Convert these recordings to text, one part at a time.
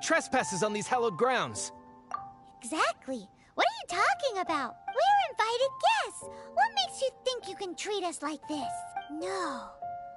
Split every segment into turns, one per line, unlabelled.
trespasses on these hallowed grounds?
Exactly. What are you talking about? We're invited guests. What makes you think you can treat us like this? No.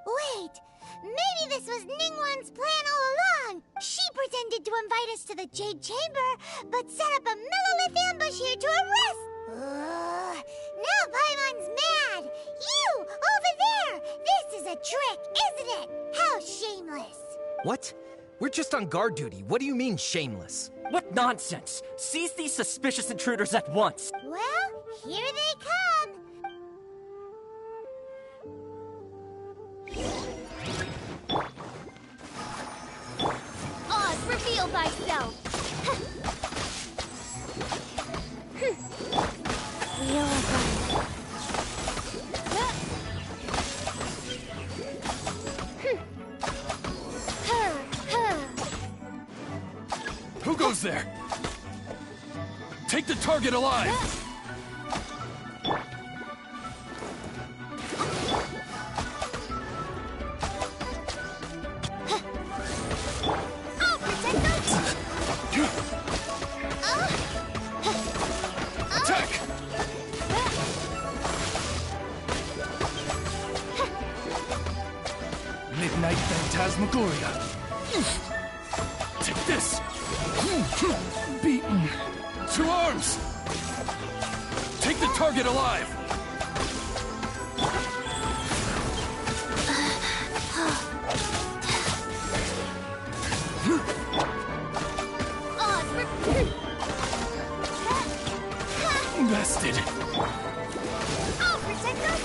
Wait. Maybe this was Ningguang's plan all along. She pretended to invite us to the Jade Chamber, but set up a Millilith ambush here to arrest. Now Paimon's mad. You, over there. This is a trick, isn't it? How shameless.
What? We're just on guard duty. What do you mean, shameless?
What nonsense! Seize these suspicious intruders at once!
Well, here they come. Oz, reveal thyself!
Who goes there? Take the target alive!
I'll protect them!
Attack! Midnight Phantasmagoria. Take this! Beaten. To arms! Take the target alive! Bested.
I'll protect them!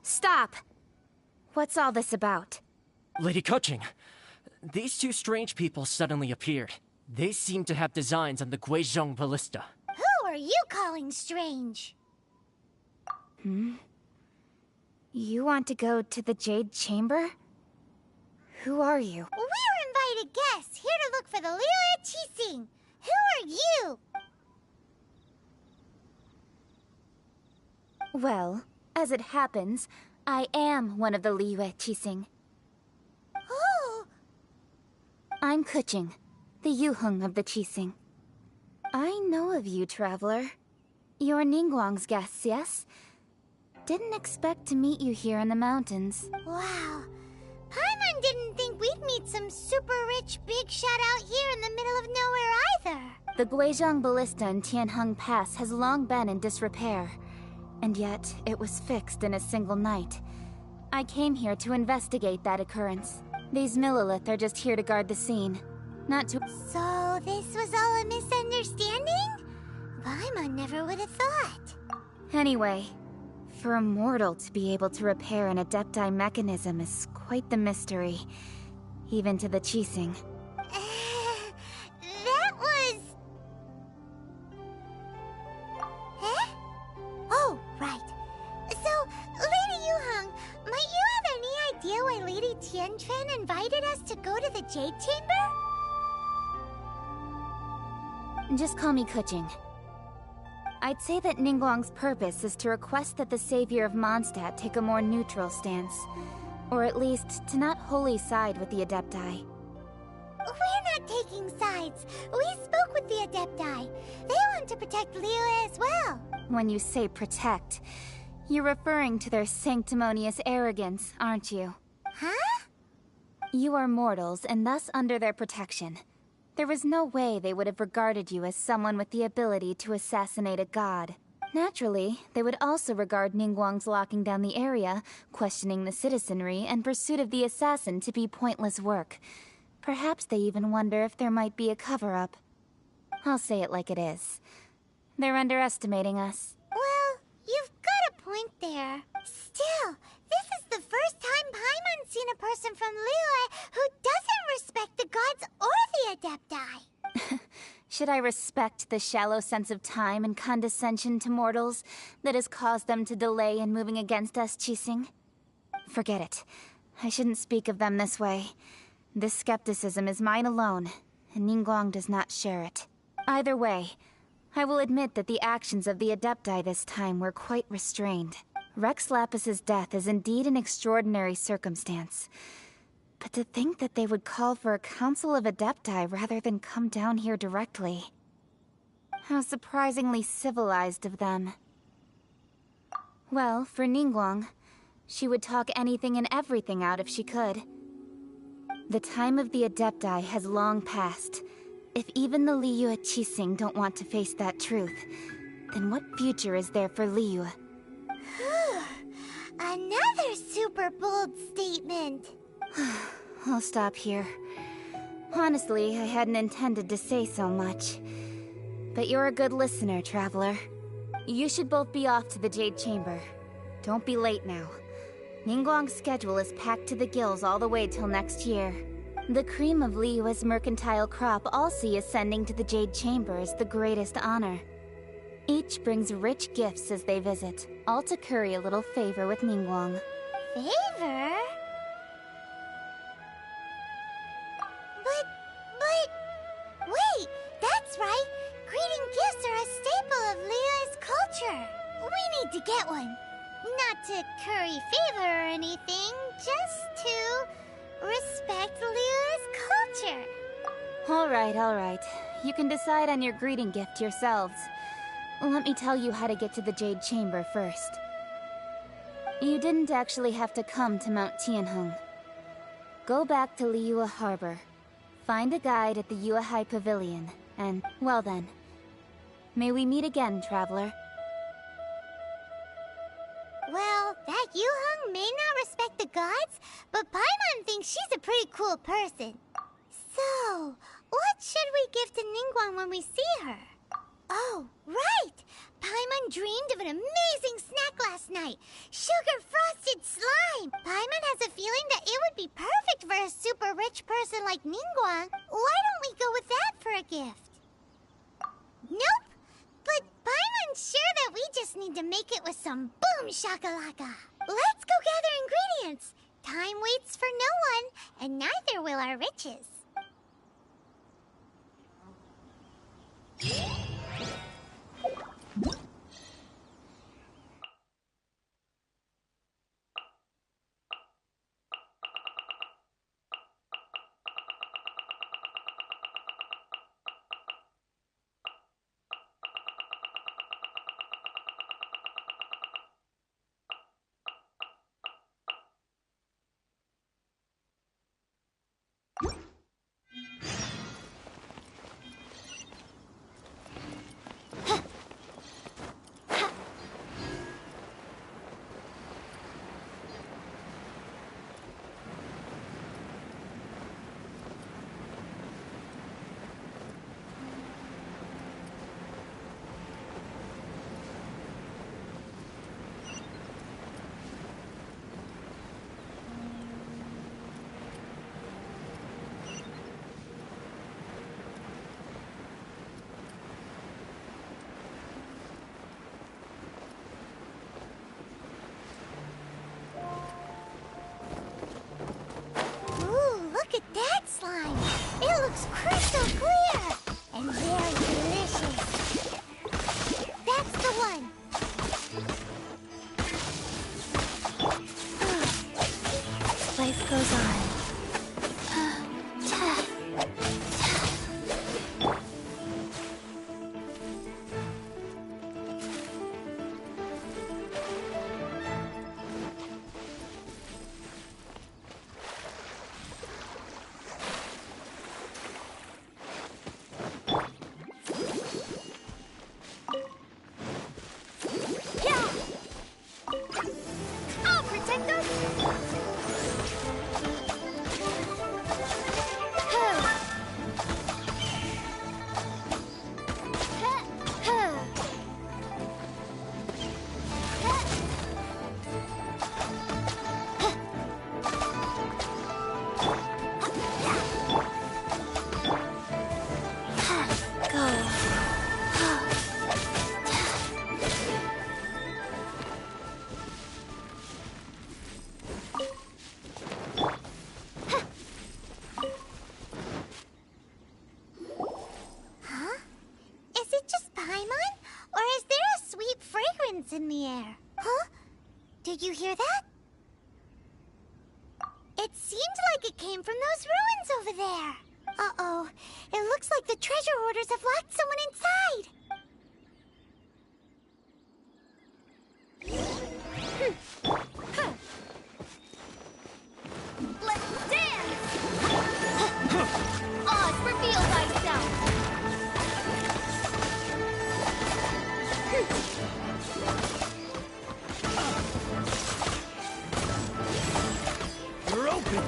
Stop! What's all this about?
Lady Keqing, these two strange people suddenly appeared. They seem to have designs on the Guizhong Ballista.
Who are you calling strange?
You want to go to the Jade Chamber? Who are you?
We're invited guests, here to look for the Liyue Qixing. Who are you?
Well, as it happens, I am one of the Liyue Qixing.
Oh!
I'm Keqing, the Yuheng of the Qixing. I know of you, traveler. You're Ningguang's guests, yes? Didn't expect to meet you here in the mountains.
Wow. Paimon didn't think we'd meet some super rich big shot out here in the middle of nowhere either.
The Guizhong Ballista in Tianheng Pass has long been in disrepair. And yet, it was fixed in a single night. I came here to investigate that occurrence. These Millilith are just here to guard the scene. Not to—
So this was all a misunderstanding? Paimon never would have thought.
Anyway, for a mortal to be able to repair an Adepti mechanism is quite the mystery. Even to the Qixing.
That was... Huh? Oh, right. So, Lady Yuheng, might you have any idea why Lady Tianquan invited us to go to the Jade Chamber?
Just call me Keqing. I'd say that Ningguang's purpose is to request that the savior of Mondstadt take a more neutral stance. Or at least, to not wholly side with the Adepti.
We're not taking sides. We spoke with the Adepti. They want to protect Liyue as well.
When you say protect, you're referring to their sanctimonious arrogance, aren't you?
Huh?
You are mortals, and thus under their protection. There was no way they would have regarded you as someone with the ability to assassinate a god. Naturally, they would also regard Ningguang's locking down the area, questioning the citizenry, and pursuit of the assassin to be pointless work. Perhaps they even wonder if there might be a cover-up. I'll say it like it is. They're underestimating us.
Well, you've got a point there. Still, this is the first time Paimon's seen a person from Liyue who doesn't respect the gods or the Adepti.
Should I respect the shallow sense of time and condescension to mortals that has caused them to delay in moving against us, Qixing? Forget it. I shouldn't speak of them this way. This skepticism is mine alone, and Ningguang does not share it. Either way, I will admit that the actions of the Adepti this time were quite restrained. Rex Lapis's death is indeed an extraordinary circumstance. But to think that they would call for a council of Adepti rather than come down here directly. How surprisingly civilized of them. Well, for Ningguang, she would talk anything and everything out if she could. The time of the Adepti has long passed. If even the Liyue Qixing don't want to face that truth, then what future is there for Liyue?
Another super bold statement.
I'll stop here. Honestly, I hadn't intended to say so much. But you're a good listener, Traveler. You should both be off to the Jade Chamber. Don't be late now. Ningguang's schedule is packed to the gills all the way till next year. The cream of Liyue's mercantile crop all see ascending to the Jade Chamber as the greatest honor. Each brings rich gifts as they visit, all to curry a little favor with Ningguang.
Favor? Wait, that's right! Greeting gifts are a staple of Liyue's culture! We need to get one. Not to curry favor or anything, just to respect Liyue's culture.
Alright. You can decide on your greeting gift yourselves. Let me tell you how to get to the Jade Chamber first. You didn't actually have to come to Mount Tianheng. Go back to Liyue Harbor. Find a guide at the Yuehai Pavilion, and, well then. May we meet again, Traveler.
Well, that Yuheng may not respect the gods, but Paimon thinks she's a pretty cool person. So, what should we give to Ningguang when we see her? Oh, right! Paimon dreamed of an amazing snack last night! Sugar-frosted slime! Paimon has a feeling that it would be perfect for a super rich person like Ningguang. Why don't we go with that for a gift? Nope! But Paimon's sure that we just need to make it with some boom shakalaka! Let's go gather ingredients! Time waits for no one, and neither will our riches. Did you hear that? It seemed like it came from those ruins over there. Uh-oh. It looks like the treasure hoarders have locked someone inside. Let's dance! Oz, reveal thyself!
You're open!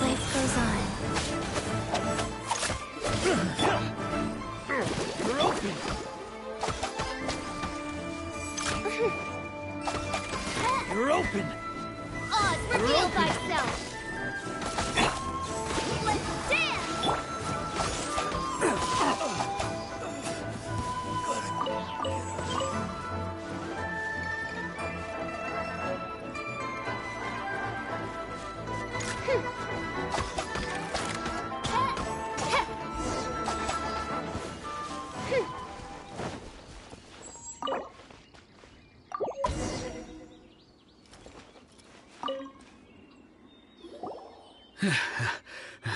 Life goes on.
You're open! You're open!
Oz, reveal thyself! Let's dance!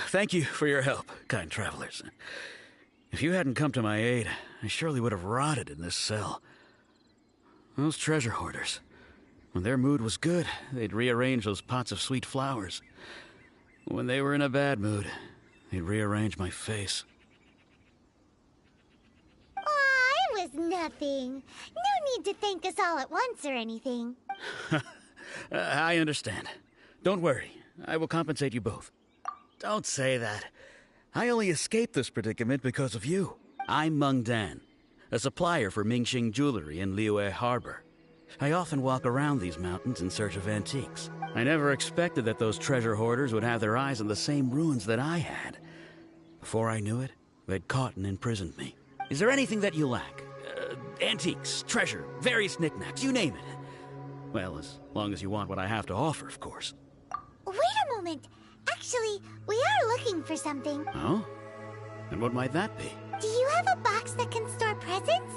Thank you for your help, kind travelers. If you hadn't come to my aid, I surely would have rotted in this cell. Those treasure hoarders, when their mood was good, they'd rearrange those pots of sweet flowers. When they were in a bad mood, they'd rearrange my face.
Aw, it was nothing. No need to thank us all at once or anything.
I understand. Don't worry, I will compensate you both. Don't say that. I only escaped this predicament because of you. I'm Meng Dan, a supplier for Mingxing Jewelry in Liyue Harbor. I often walk around these mountains in search of antiques. I never expected that those treasure hoarders would have their eyes on the same ruins that I had. Before I knew it, they'd caught and imprisoned me. Is there anything that you lack? Antiques, treasure, various knickknacks, you name it. Well, as long as you want what I have to offer, of course.
Wait a moment. Actually, we are looking for something.
Oh? And what might that be?
Do you have a box that can store presents?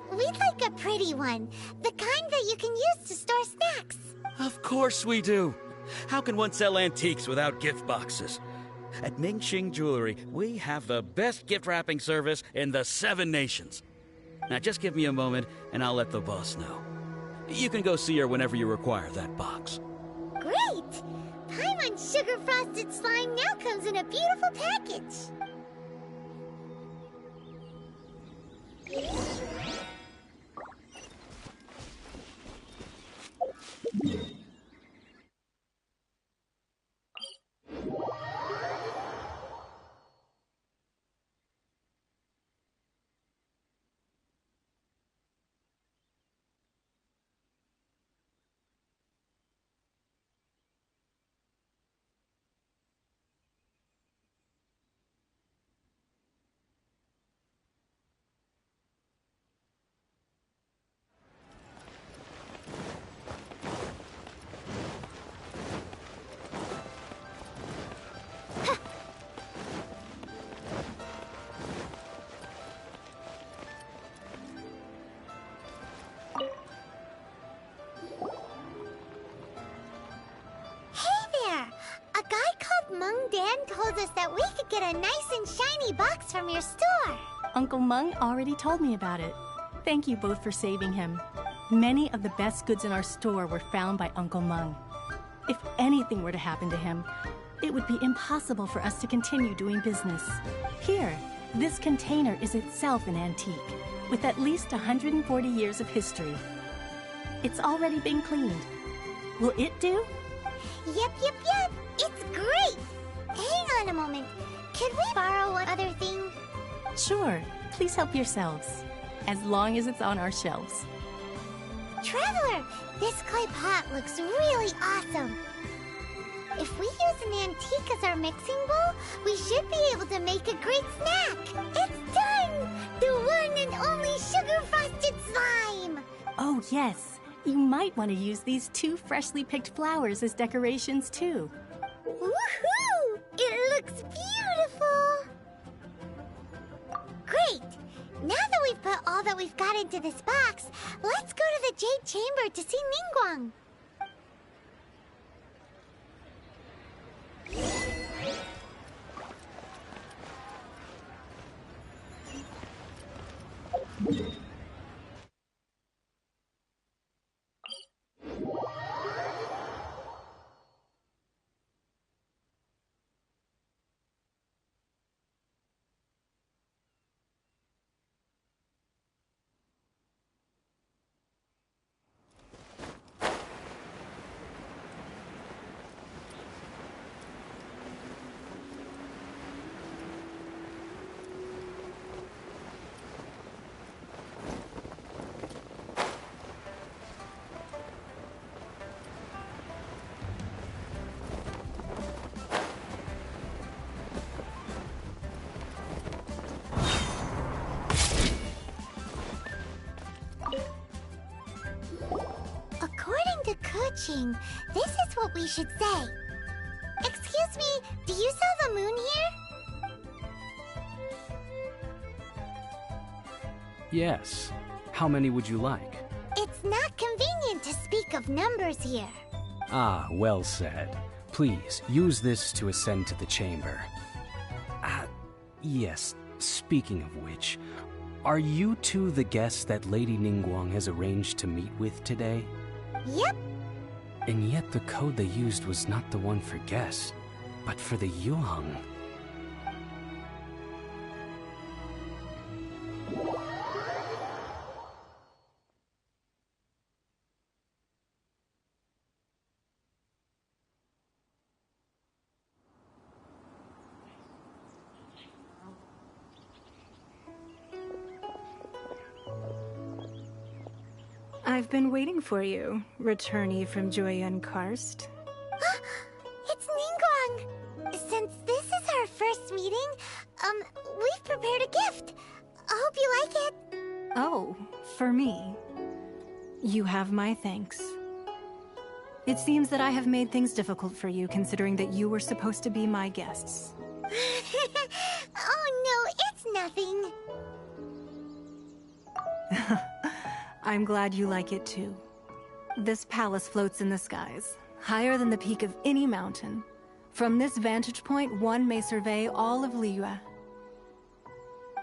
We'd like a pretty one. The kind that you can use to store snacks.
Of course we do. How can one sell antiques without gift boxes? At Mingxing Jewelry, we have the best gift wrapping service in the 7 nations. Now just give me a moment and I'll let the boss know. You can go see her whenever you require that box.
Great! Paimon Sugar Frosted Slime now comes in a beautiful package. Meng Dan told us that we could get a nice and shiny box from your store.
Uncle Meng already told me about it. Thank you both for saving him. Many of the best goods in our store were found by Uncle Meng. If anything were to happen to him, it would be impossible for us to continue doing business. Here, this container is itself an antique, with at least 140 years of history. It's already been cleaned. Will it do?
Yep. It's great! Hang on a moment. Could we borrow one other thing?
Sure. Please help yourselves. As long as it's on our shelves.
Traveler, this clay pot looks really awesome. If we use an antique as our mixing bowl, we should be able to make a great snack. It's done! The one and only sugar-frosted slime!
Oh, yes. You might want to use these 2 freshly picked flowers as decorations, too.
Woohoo! It looks beautiful! Great! Now that we've put all that we've got into this box, let's go to the Jade Chamber to see Ningguang. According to Kuching, this is what we should say. Excuse me, do you sell the moon here?
Yes. How many would you like?
It's not convenient to speak of numbers here.
Ah, well said. Please, use this to ascend to the chamber. Yes, speaking of which, are you two the guests that Lady Ningguang has arranged to meet with today?
Yep.
And yet the code they used was not the one for guests, but for the Yuheng.
I've been waiting for you, returnee from Joyun Karst.
It's Ningguang! Since this is our first meeting, we've prepared a gift. I hope you like it.
Oh, for me. You have my thanks. It seems that I have made things difficult for you, considering that you were supposed to be my guests.
Oh no, it's nothing.
I'm glad you like it too. This palace floats in the skies, higher than the peak of any mountain. From this vantage point, one may survey all of Liyue.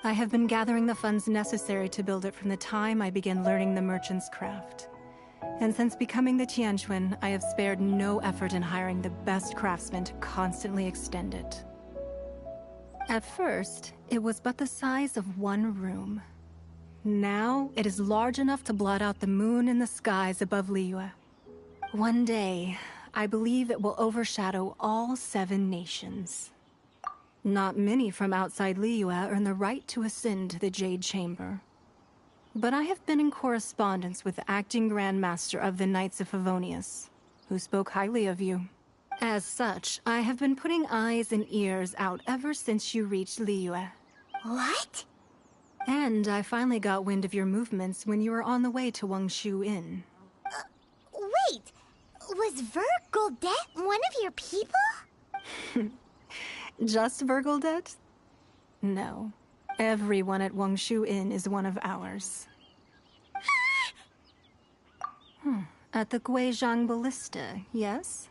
I have been gathering the funds necessary to build it from the time I began learning the merchant's craft. And since becoming the Tianquan, I have spared no effort in hiring the best craftsmen to constantly extend it. At first, it was but the size of one room. Now, it is large enough to blot out the moon in the skies above Liyue. One day, I believe it will overshadow all 7 nations. Not many from outside Liyue earn the right to ascend to the Jade Chamber. But I have been in correspondence with the acting Grand Master of the Knights of Favonius, who spoke highly of you. As such, I have been putting eyes and ears out ever since you reached Liyue.
What?
And I finally got wind of your movements when you were on the way to Wangshu Inn.
Wait, was Vergoldet one of your people?
Just Vergoldet? No. Everyone at Wangshu Inn is one of ours. At the Guizhang Ballista, yes?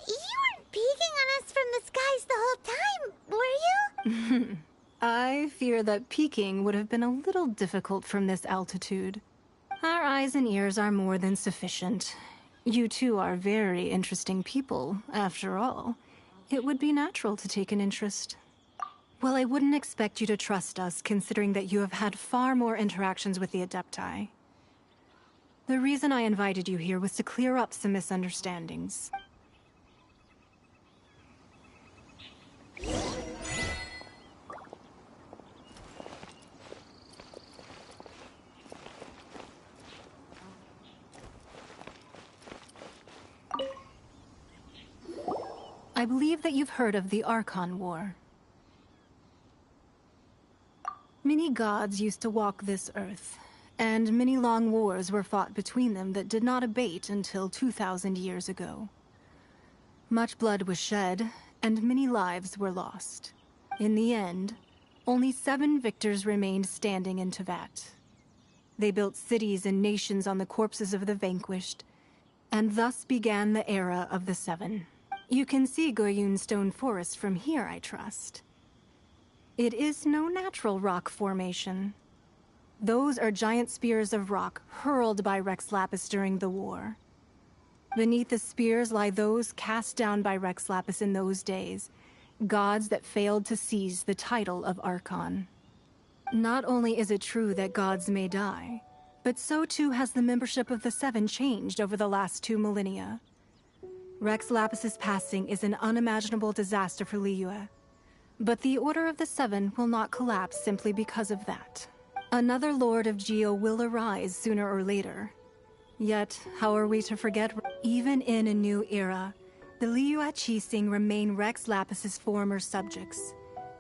You weren't peeking on us from the skies the whole time, were you?
I fear that peeking would have been a little difficult from this altitude. Our eyes and ears are more than sufficient. You two are very interesting people, after all. It would be natural to take an interest. Well, I wouldn't expect you to trust us, considering that you have had far more interactions with the Adepti. The reason I invited you here was to clear up some misunderstandings. I believe that you've heard of the Archon War. Many gods used to walk this earth, and many long wars were fought between them that did not abate until 2,000 years ago. Much blood was shed, and many lives were lost. In the end, only 7 victors remained standing in Tevat. They built cities and nations on the corpses of the vanquished, and thus began the era of the 7. You can see Goyun Stone Forest from here, I trust. It is no natural rock formation. Those are giant spears of rock hurled by Rex Lapis during the war. Beneath the spears lie those cast down by Rex Lapis in those days, gods that failed to seize the title of Archon. Not only is it true that gods may die, but so too has the membership of the 7 changed over the last 2 millennia. Rex Lapis's passing is an unimaginable disaster for Liyue, but the Order of the 7 will not collapse simply because of that. Another Lord of Geo will arise sooner or later. Yet, how are we to forget, even in a new era, the Liyue Qixing remain Rex Lapis's former subjects.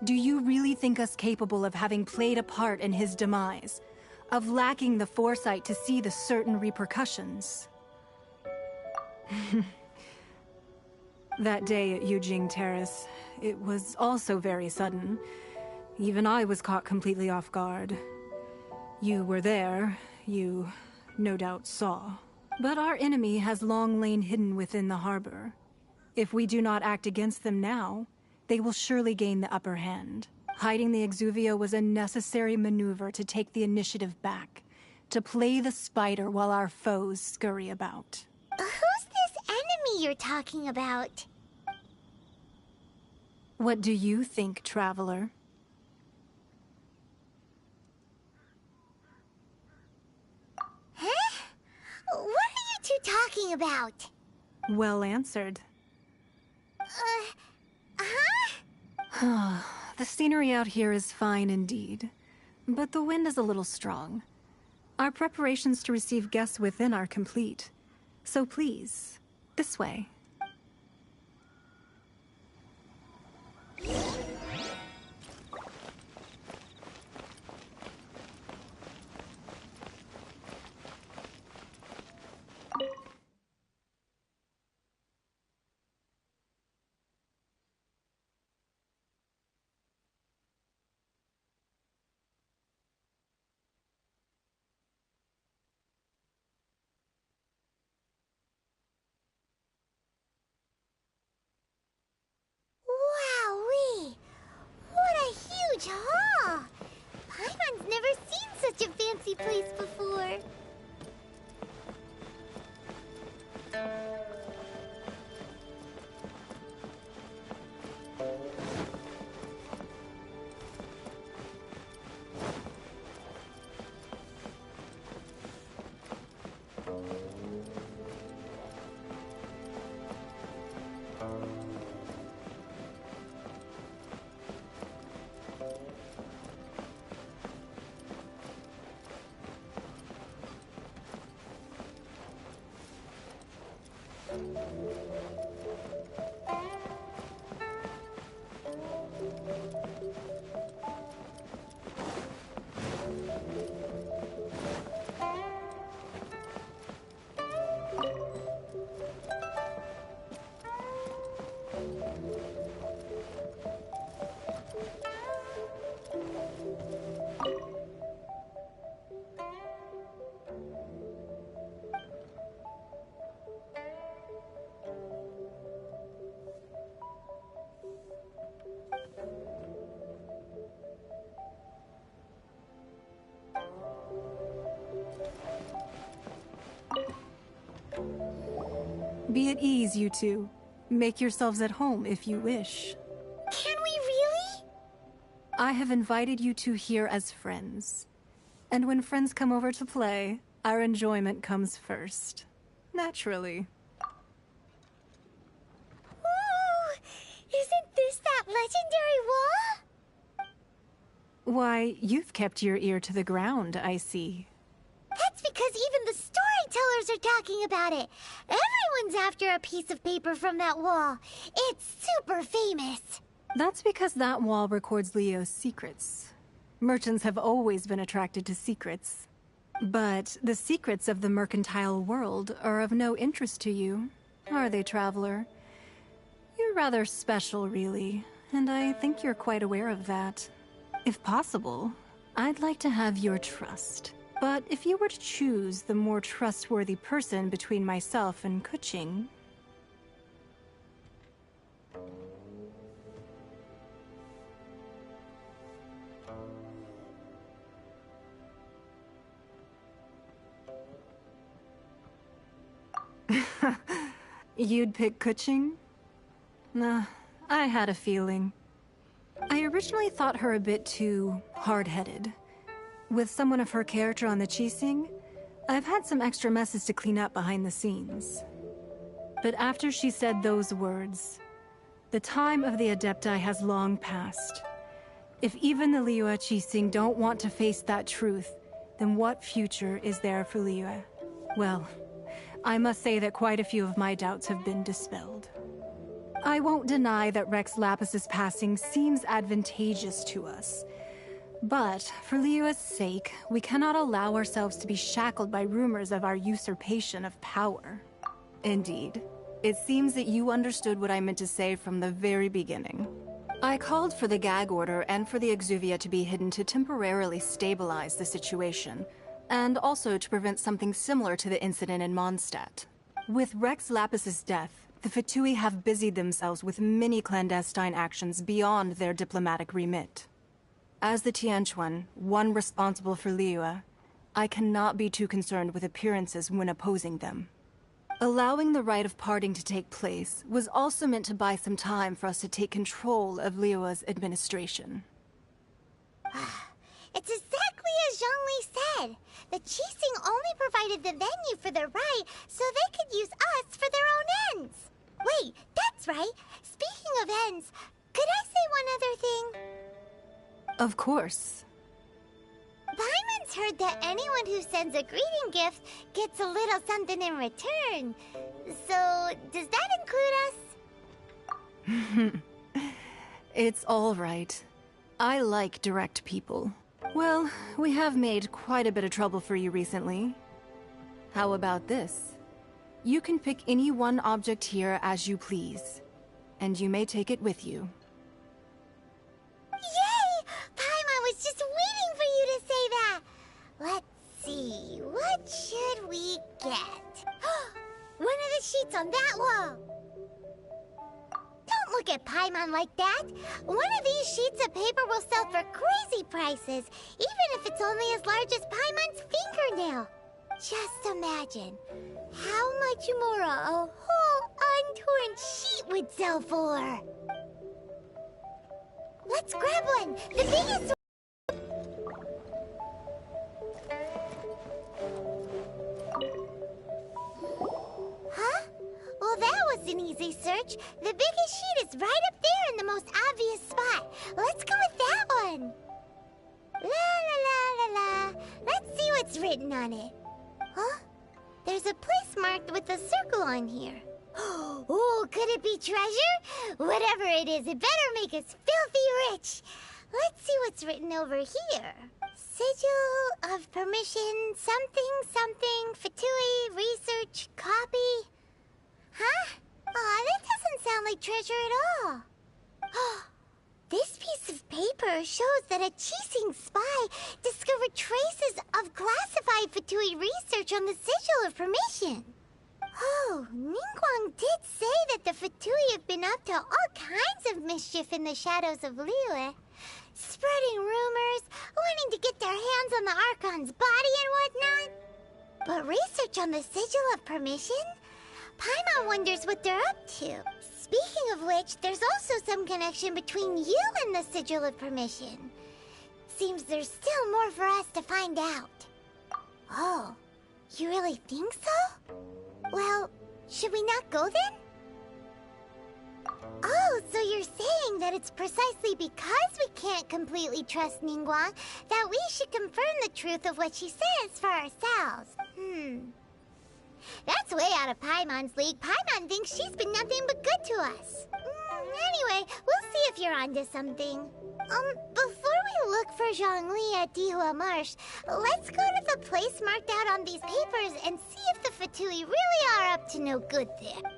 Do you really think us capable of having played a part in his demise? Of lacking the foresight to see the certain repercussions? That day at Yujing Terrace, it was also very sudden. Even I was caught completely off guard. You were there, you no doubt saw. But our enemy has long lain hidden within the harbor. If we do not act against them now, they will surely gain the upper hand. Hiding the Exuvia was a necessary maneuver to take the initiative back, to play the spider while our foes scurry about.
Who's this enemy you're talking about?
What do you think, Traveler?
Huh? What are you two talking about?
Well answered. The scenery out here is fine indeed, but the wind is a little strong. Our preparations to receive guests within are complete, so please, this way.
Wowee! What a huge hall! Paimon's never seen such a fancy place before.
Be at ease, you two. Make yourselves at home if you wish.
Can we really?
I have invited you two here as friends. And when friends come over to play, our enjoyment comes first. Naturally.
Ooh! Isn't this that legendary wall?
Why, you've kept your ear to the ground, I see.
That's because even the storytellers are talking about it. Everyone's after a piece of paper from that wall. It's super famous.
That's because that wall records Leo's secrets. Merchants have always been attracted to secrets. But the secrets of the mercantile world are of no interest to you, are they, Traveler? You're rather special, really, and I think you're quite aware of that. If possible, I'd like to have your trust. But if you were to choose the more trustworthy person between myself and Kuching... You'd pick Kuching? Nah, I had a feeling. I originally thought her a bit too hard-headed. With someone of her character on the Qixing, I've had some extra messes to clean up behind the scenes. But after she said those words, the time of the Adepti has long passed. If even the Liyue Qixing don't want to face that truth, then what future is there for Liyue? Well, I must say that quite a few of my doubts have been dispelled. I won't deny that Rex Lapis's passing seems advantageous to us. But, for Liyue's sake, we cannot allow ourselves to be shackled by rumors of our usurpation of power. Indeed. It seems that you understood what I meant to say from the very beginning. I called for the gag order and for the Exuvia to be hidden to temporarily stabilize the situation, and also to prevent something similar to the incident in Mondstadt. With Rex Lapis's death, the Fatui have busied themselves with many clandestine actions beyond their diplomatic remit. As the Tianquan, one responsible for Liyue, I cannot be too concerned with appearances when opposing them. Allowing the rite of parting to take place was also meant to buy some time for us to take control of Liyue's administration.
It's exactly as Zhongli said. The Qixing only provided the venue for the rite so they could use us for their own ends. Wait, that's right. Speaking of ends, could I say one other thing?
Of course.
Paimon's heard that anyone who sends a greeting gift gets a little something in return. So, does that include us?
It's all right. I like direct people. Well, we have made quite a bit of trouble for you recently. How about this? You can pick any one object here as you please, and you may take it with you.
Yay! Paimon was just waiting for you to say that! Let's see, what should we get? One of the sheets on that wall! Don't look at Paimon like that! One of these sheets of paper will sell for crazy prices, even if it's only as large as Paimon's fingernail. Just imagine how much more a whole untorn sheet would sell for. Let's grab one! The biggest. Huh? Well, that was an easy search. The biggest sheet is right up there in the most obvious spot. Let's go with that one. La la la la la. Let's see what's written on it. Huh? There's a place marked with a circle on here. Oh, could it be treasure? Whatever it is, it better make us filthy rich. Let's see what's written over here. Sigil of permission, something, something, Fatui, research, copy. Huh? Aw, that doesn't sound like treasure at all. This piece of paper shows that a Qixing spy discovered traces of classified Fatui research on the Sigil of Permission. Oh, Ningguang did say that the Fatui have been up to all kinds of mischief in the shadows of Liyue. Spreading rumors, wanting to get their hands on the Archon's body and whatnot. But research on the Sigil of Permission? Paimon wonders what they're up to. Speaking of which, there's also some connection between you and the Sigil of Permission. Seems there's still more for us to find out. Oh, you really think so? Well, should we not go then? Oh, so you're saying that it's precisely because we can't completely trust Ningguang that we should confirm the truth of what she says for ourselves. That's way out of Paimon's league. Paimon thinks she's been nothing but good to us. Anyway, we'll see if you're onto something. Before we look for Zhongli at Dihua Marsh, let's go to the place marked out on these papers and see if the Fatui really are up to no good there.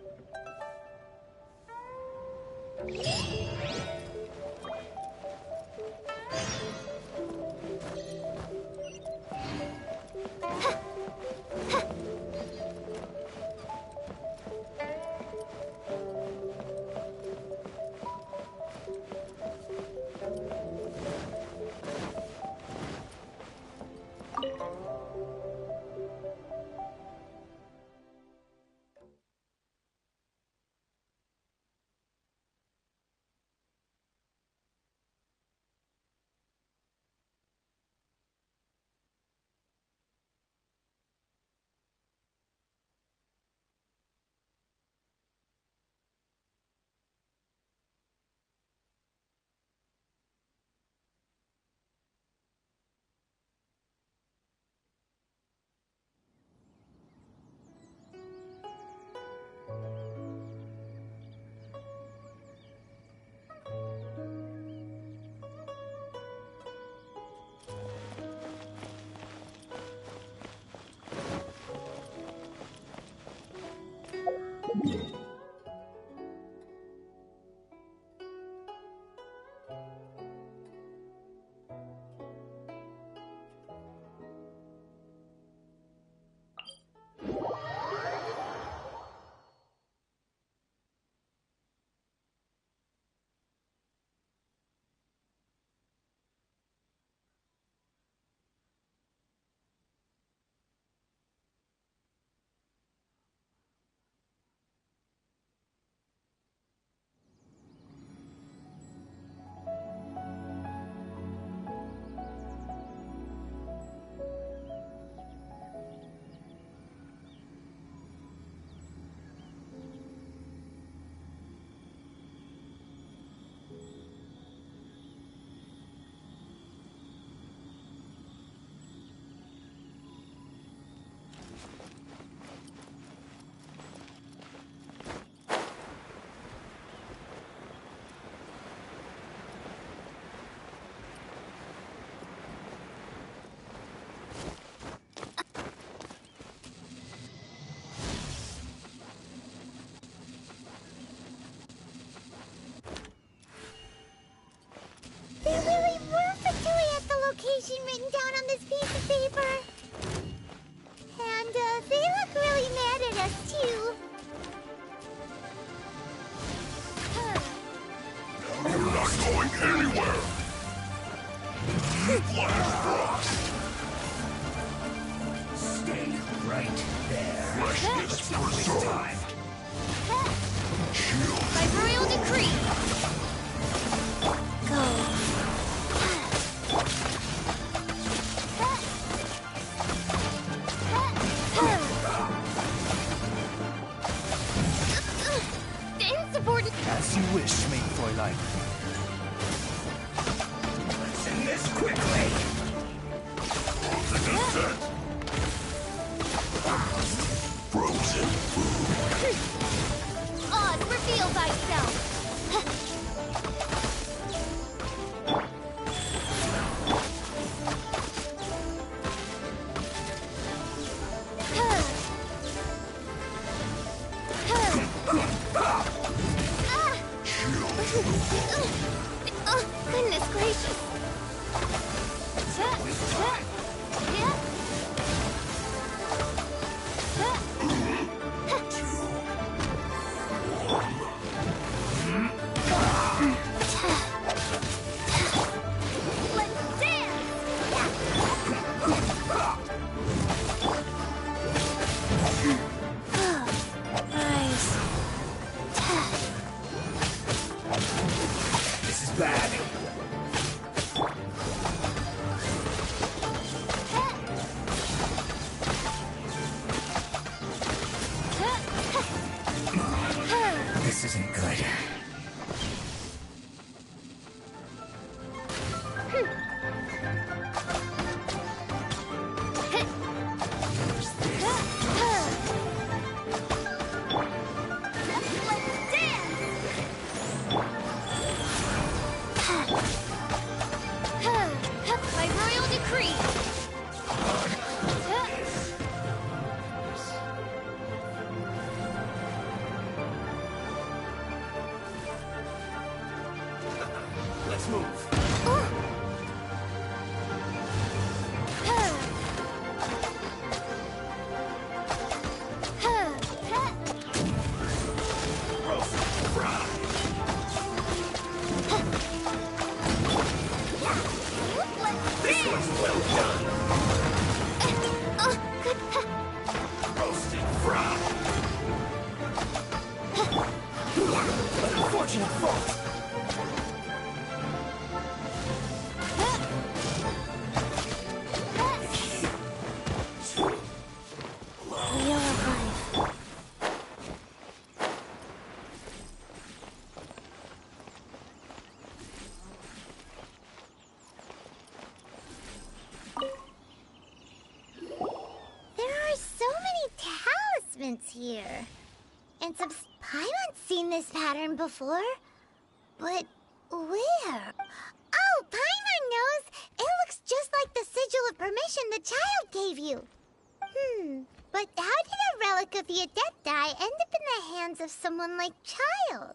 anywhere! Flash frost!
Stay right there.
Flesh is preserved! Shield!
By royal decree! Go.
As you wish, main Fräulein. Let's end this quickly.
Frozen set! Frozen food!
Oz, reveal thyself! Oh, goodness gracious! Let's dance!
This is bad. This isn't good.
By royal decree!
Let's move.
This
one's well done.
Oh, good.
Roasted fried. What an unfortunate fault.
Wheel of life. There are so many talismans here. And some Paimon's seen this pattern before. But where? Oh, Paimon knows! It looks just like the sigil of permission the child gave you. But how did a relic of the Adepti end up in the hands of someone like Child?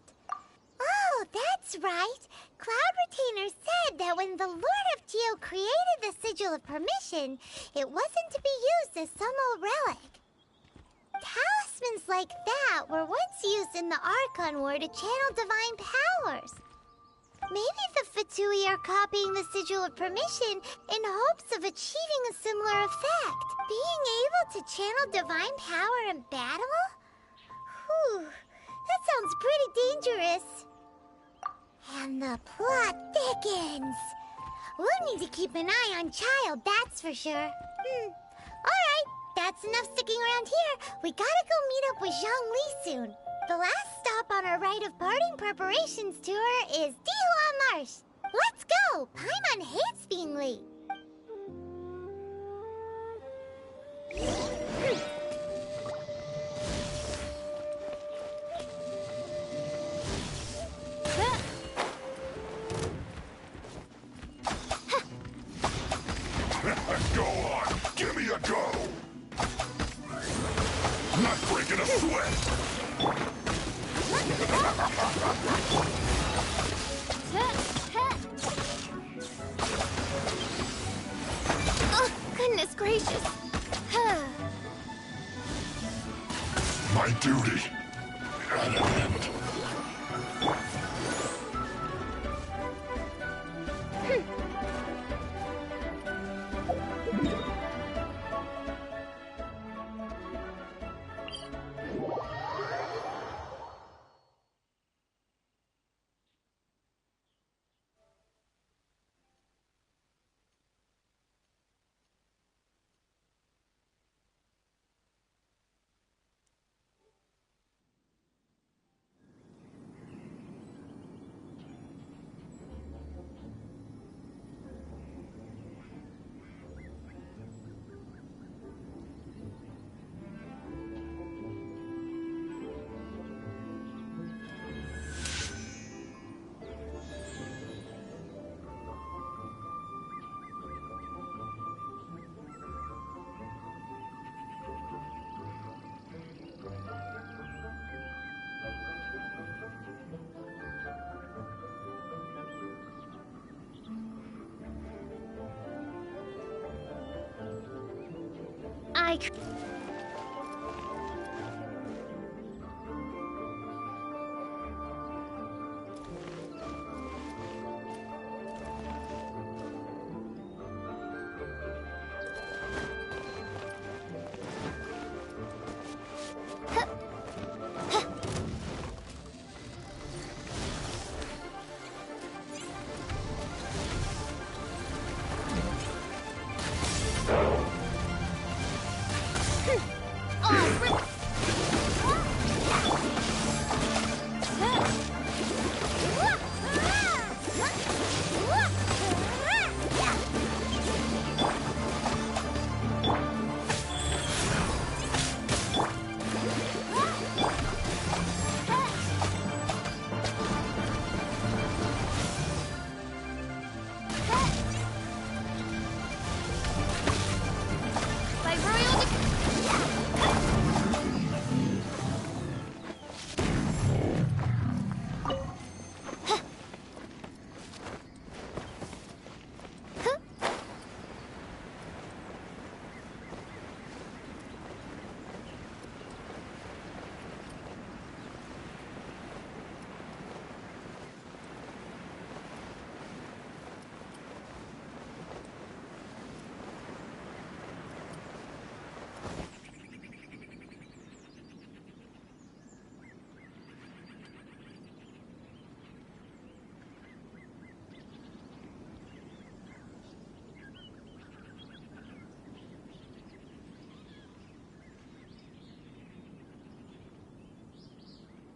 Oh, that's right. Cloud Retainer said that when the Lord of Geo created the Sigil of Permission, it wasn't to be used as some old relic. Talismans like that were once used in the Archon War to channel divine powers. Maybe the Fatui are copying the Sigil of Permission in hopes of achieving a similar effect. Being able to channel divine power in battle? Whew, that sounds pretty dangerous. And the plot thickens. We'll need to keep an eye on Child, that's for sure. Alright, that's enough sticking around here. We gotta go meet up with Zhongli soon. The last stop on our rite of parting preparations tour is Dihua Marsh. Let's go! Paimon hates being late.
Go on! Give me a go! Not breaking a sweat!
Oh, goodness gracious.
My duty at an end.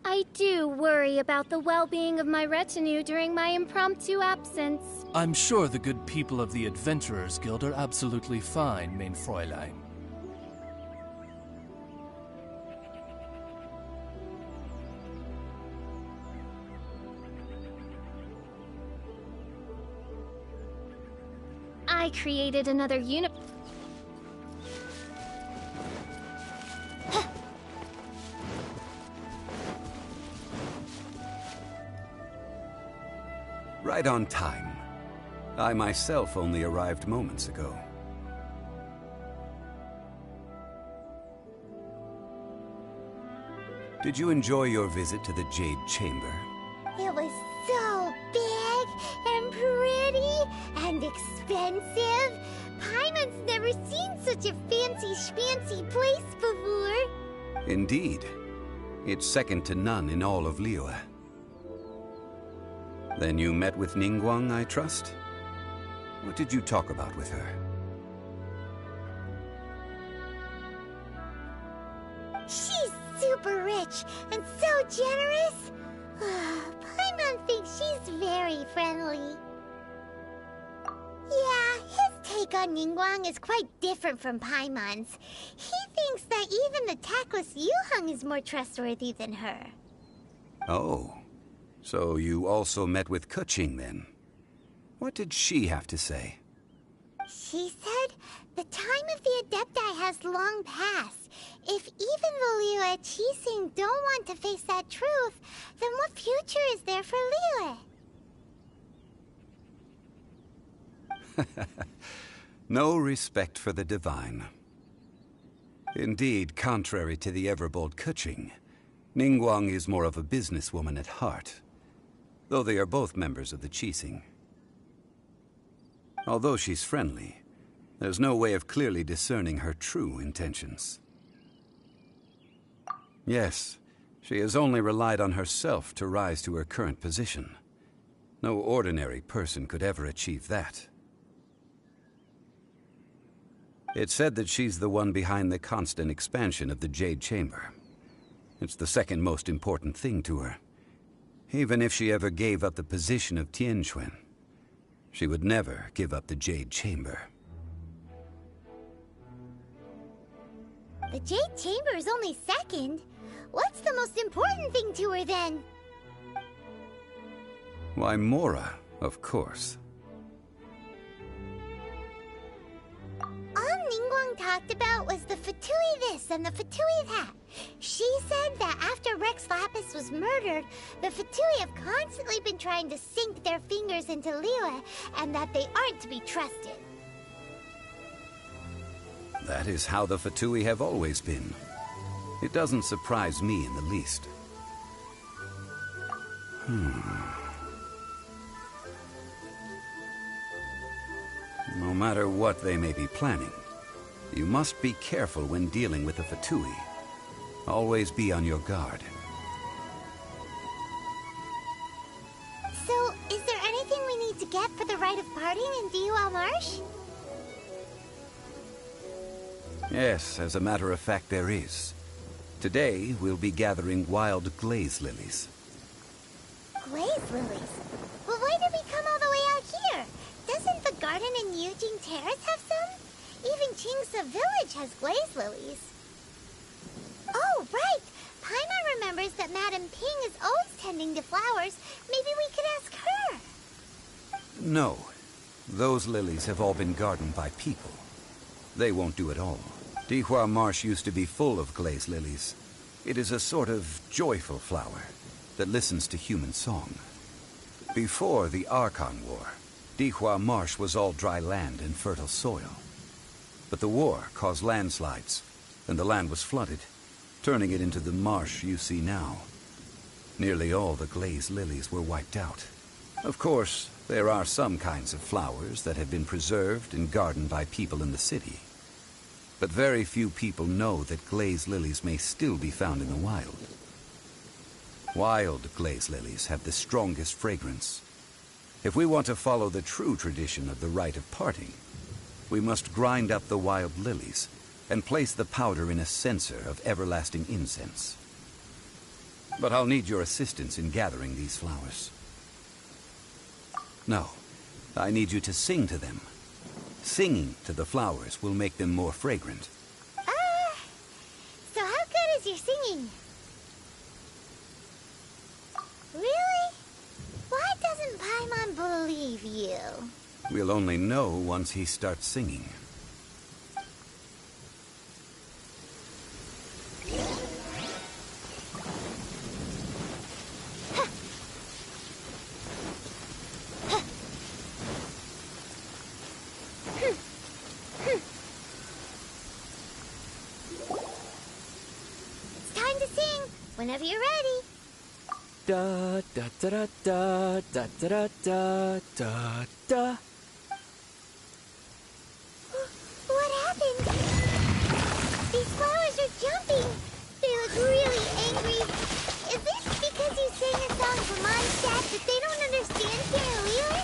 I do worry about the well-being of my retinue during my impromptu absence.
I'm sure the good people of the Adventurers Guild are absolutely fine, mein Fräulein.
I created another
Right on time. I myself only arrived moments ago. Did you enjoy your visit to the Jade Chamber?
It was so big and pretty and expensive. Paimon's never seen such a fancy schmancy place before.
Indeed. It's second to none in all of Liyue. Then you met with Ningguang, I trust? What did you talk about with her?
She's super rich and so generous. Paimon thinks she's very friendly. Yeah, his take on Ningguang is quite different from Paimon's. He thinks that even the tactless Yuheng is more trustworthy than her.
Oh. So you also met with Keqing, then? What did she have to say?
She said the time of the Adepti has long passed. If even the Liyue Qixing don't want to face that truth, then what future is there for Liyue?
No respect for the divine. Indeed, contrary to the ever-bold Keqing, Ningguang is more of a businesswoman at heart, though they are both members of the Qixing. Although she's friendly, there's no way of clearly discerning her true intentions. Yes, she has only relied on herself to rise to her current position. No ordinary person could ever achieve that. It's said that she's the one behind the constant expansion of the Jade Chamber. It's the second most important thing to her. Even if she ever gave up the position of Tianquan, she would never give up the Jade Chamber.
The Jade Chamber is only second. What's the most important thing to her, then?
Why, Mora, of course.
All Ningguang talked about was the Fatui this and the Fatui that. She said that after Rex Lapis was murdered, the Fatui have constantly been trying to sink their fingers into Liyue, and that they aren't to be trusted.
That is how the Fatui have always been. It doesn't surprise me in the least. No matter what they may be planning, you must be careful when dealing with the Fatui. Always be on your guard.
So, is there anything we need to get for the rite of parting in Diwa Marsh?
Yes, as a matter of fact, there is. Today, we'll be gathering wild glaze lilies.
Glaze lilies? Well, why did we come all the way out here? Doesn't the garden in Yujing Terrace have some? Even Chingsa Village has glaze lilies. Oh, right! Paimon remembers that Madame Ping is always tending to flowers. Maybe we could ask her.
No. Those lilies have all been gardened by people. They won't do it all. Dihua Marsh used to be full of glaze lilies. It is a sort of joyful flower that listens to human song. Before the Archon War, Dihua Marsh was all dry land and fertile soil. But the war caused landslides, and the land was flooded, turning it into the marsh you see now. Nearly all the glaze lilies were wiped out. Of course, there are some kinds of flowers that have been preserved and gardened by people in the city. But very few people know that glaze lilies may still be found in the wild. Wild glaze lilies have the strongest fragrance. If we want to follow the true tradition of the rite of parting, we must grind up the wild lilies and place the powder in a censer of everlasting incense. But I'll need your assistance in gathering these flowers. No, I need you to sing to them. Singing to the flowers will make them more fragrant.
So how good is your singing? Really? Why doesn't Paimon believe you?
We'll only know once he starts singing.
It's time to sing. Whenever you're ready.
Da da da da da da da da da da.
What happened? These flowers are jumping. They look really angry. Is this because you sang a song for Mondstadt that they don't understand here in Liyue?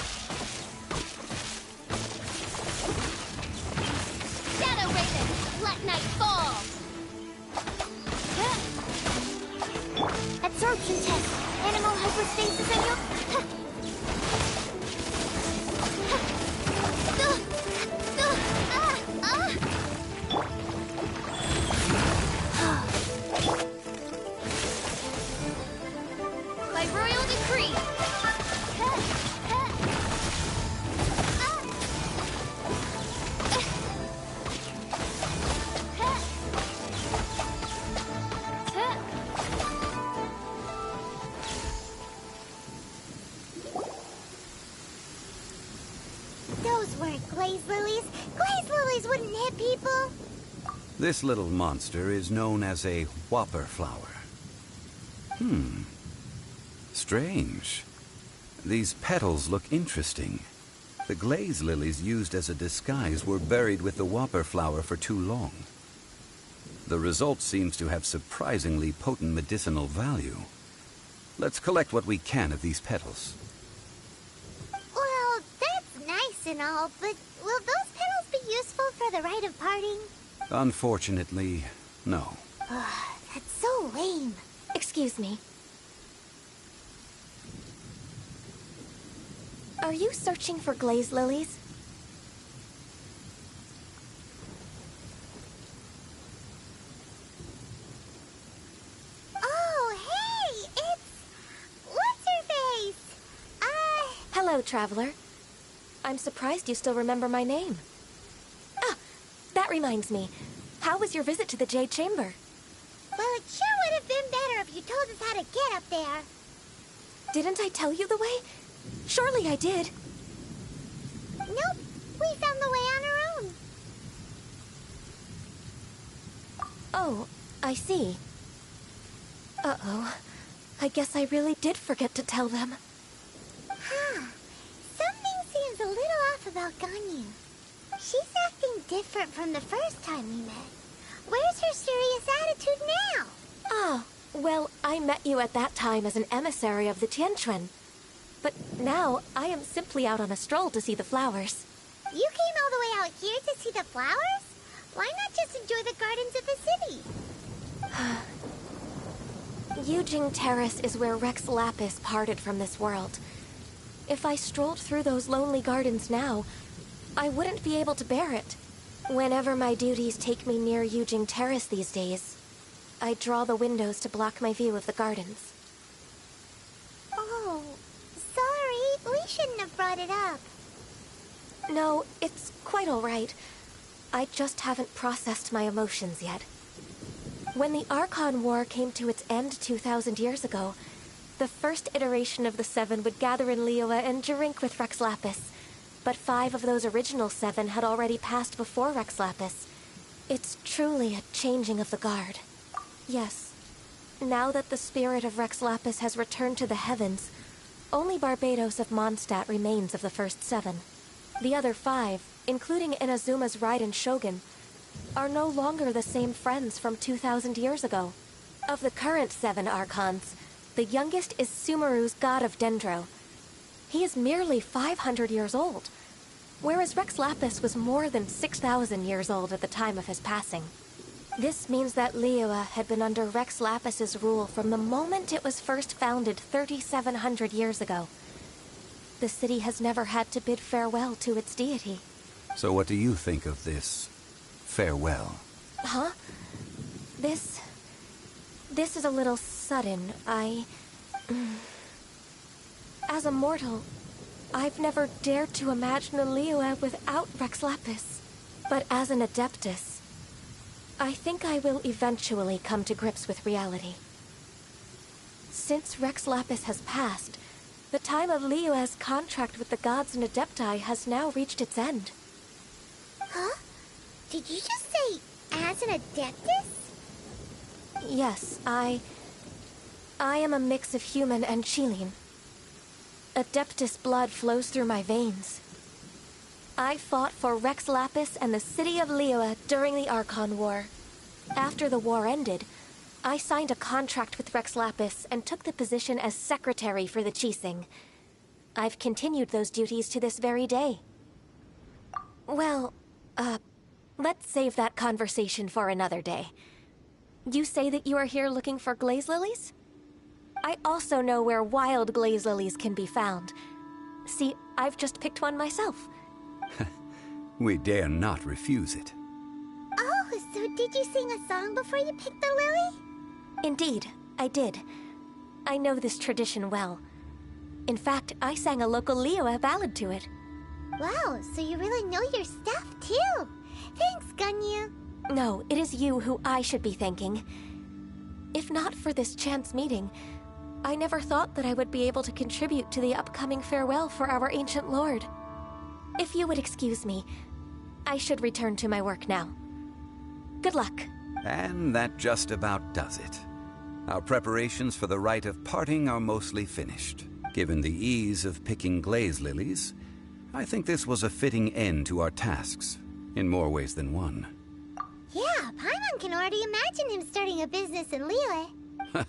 Shadow Raven, let night fall!
Absorption test. Animal hypostasis and your...
By royal decree!
Those weren't glaze lilies. Glaze lilies wouldn't hit people.
This little monster is known as a whopper flower. Strange. These petals look interesting. The glaze lilies used as a disguise were buried with the whopper flower for too long. The result seems to have surprisingly potent medicinal value. Let's collect what we can of these petals.
Well, that's nice and all, but will those petals be useful for the rite of parting?
Unfortunately, no.
That's so lame.
Excuse me. Are you searching for glaze lilies?
Oh, hey! It's... What's-her-face?
Hello, traveler. I'm surprised you still remember my name. Ah, that reminds me. How was your visit to the Jade Chamber?
Well, it sure would have been better if you told us how to get up there.
Didn't I tell you the way? Surely I did.
Nope, we found the way on our own.
Oh, I see. Uh-oh. I guess I really did forget to tell them.
Huh. Something seems a little off about Ganyu. She's acting different from the first time we met. Where's her serious attitude now?
Ah, well, I met you at that time as an emissary of the Tianquan. But now, I am simply out on a stroll to see the flowers.
You came all the way out here to see the flowers? Why not just enjoy the gardens of the city?
Yujing Terrace is where Rex Lapis parted from this world. If I strolled through those lonely gardens now, I wouldn't be able to bear it. Whenever my duties take me near Yujing Terrace these days, I draw the windows to block my view of the gardens.
Oh, sorry. We shouldn't have brought it up.
No, it's quite all right. I just haven't processed my emotions yet. When the Archon War came to its end 2,000 years ago, the first iteration of the Seven would gather in Liyue and drink with Rex Lapis. But 5 of those original 7 had already passed before Rex Lapis. It's truly a changing of the guard. Yes. Now that the spirit of Rex Lapis has returned to the heavens, only Barbados of Mondstadt remains of the first 7. The other 5, including Inazuma's Raiden Shogun, are no longer the same friends from 2,000 years ago. Of the current 7 Archons, the youngest is Sumeru's god of Dendro. He is merely 500 years old, whereas Rex Lapis was more than 6,000 years old at the time of his passing. This means that Liyue had been under Rex Lapis's rule from the moment it was first founded 3,700 years ago. The city has never had to bid farewell to its deity.
So what do you think of this farewell?
Huh? This is a little sudden. As a mortal, I've never dared to imagine a Liyue without Rex Lapis. But as an Adeptus, I think I will eventually come to grips with reality. Since Rex Lapis has passed, the time of Liyue's contract with the gods and Adepti has now reached its end.
Huh? Did you just say, as an Adeptus?
Yes, I am a mix of human and Qilin. Adeptus blood flows through my veins. I fought for Rex Lapis and the city of Liyue during the Archon War. After the war ended, I signed a contract with Rex Lapis and took the position as secretary for the Qixing. I've continued those duties to this very day. Well, let's save that conversation for another day. You say that you are here looking for glaze lilies? I also know where wild glaze lilies can be found. See, I've just picked one myself.
We dare not refuse it.
Oh, so did you sing a song before you picked the lily?
Indeed, I did. I know this tradition well. In fact, I sang a local Liyue ballad to it.
Wow, so you really know your stuff, too. Thanks, Ganyu.
No, it is you who I should be thanking. If not for this chance meeting, I never thought that I would be able to contribute to the upcoming farewell for our ancient lord. If you would excuse me, I should return to my work now. Good luck.
And that just about does it. Our preparations for the rite of parting are mostly finished. Given the ease of picking glaze lilies, I think this was a fitting end to our tasks, in more ways than one.
Yeah, Paimon can already imagine him starting a business in Liyue.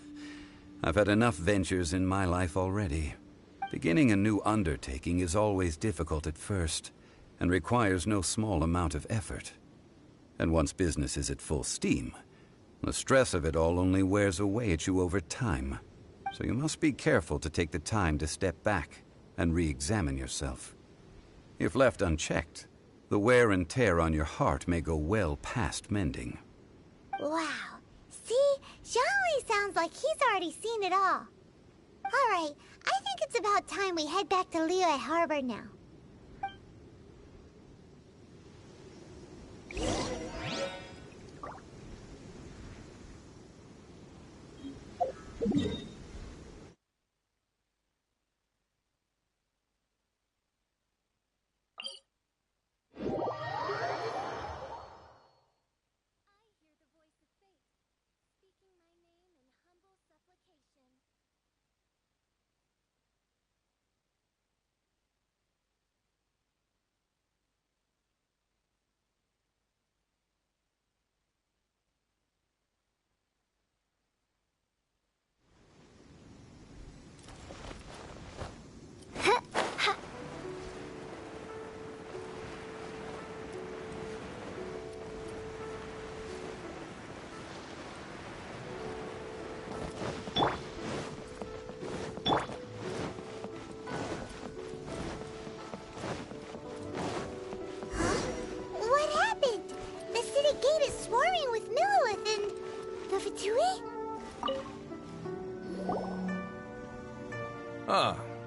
I've had enough ventures in my life already. Beginning a new undertaking is always difficult at first, and requires no small amount of effort. And once business is at full steam, the stress of it all only wears away at you over time. So you must be careful to take the time to step back and re-examine yourself. If left unchecked, the wear and tear on your heart may go well past mending.
Wow. See? Zhongli sounds like he's already seen it all. Alright, I think it's about time we head back to Liyue Harbor now.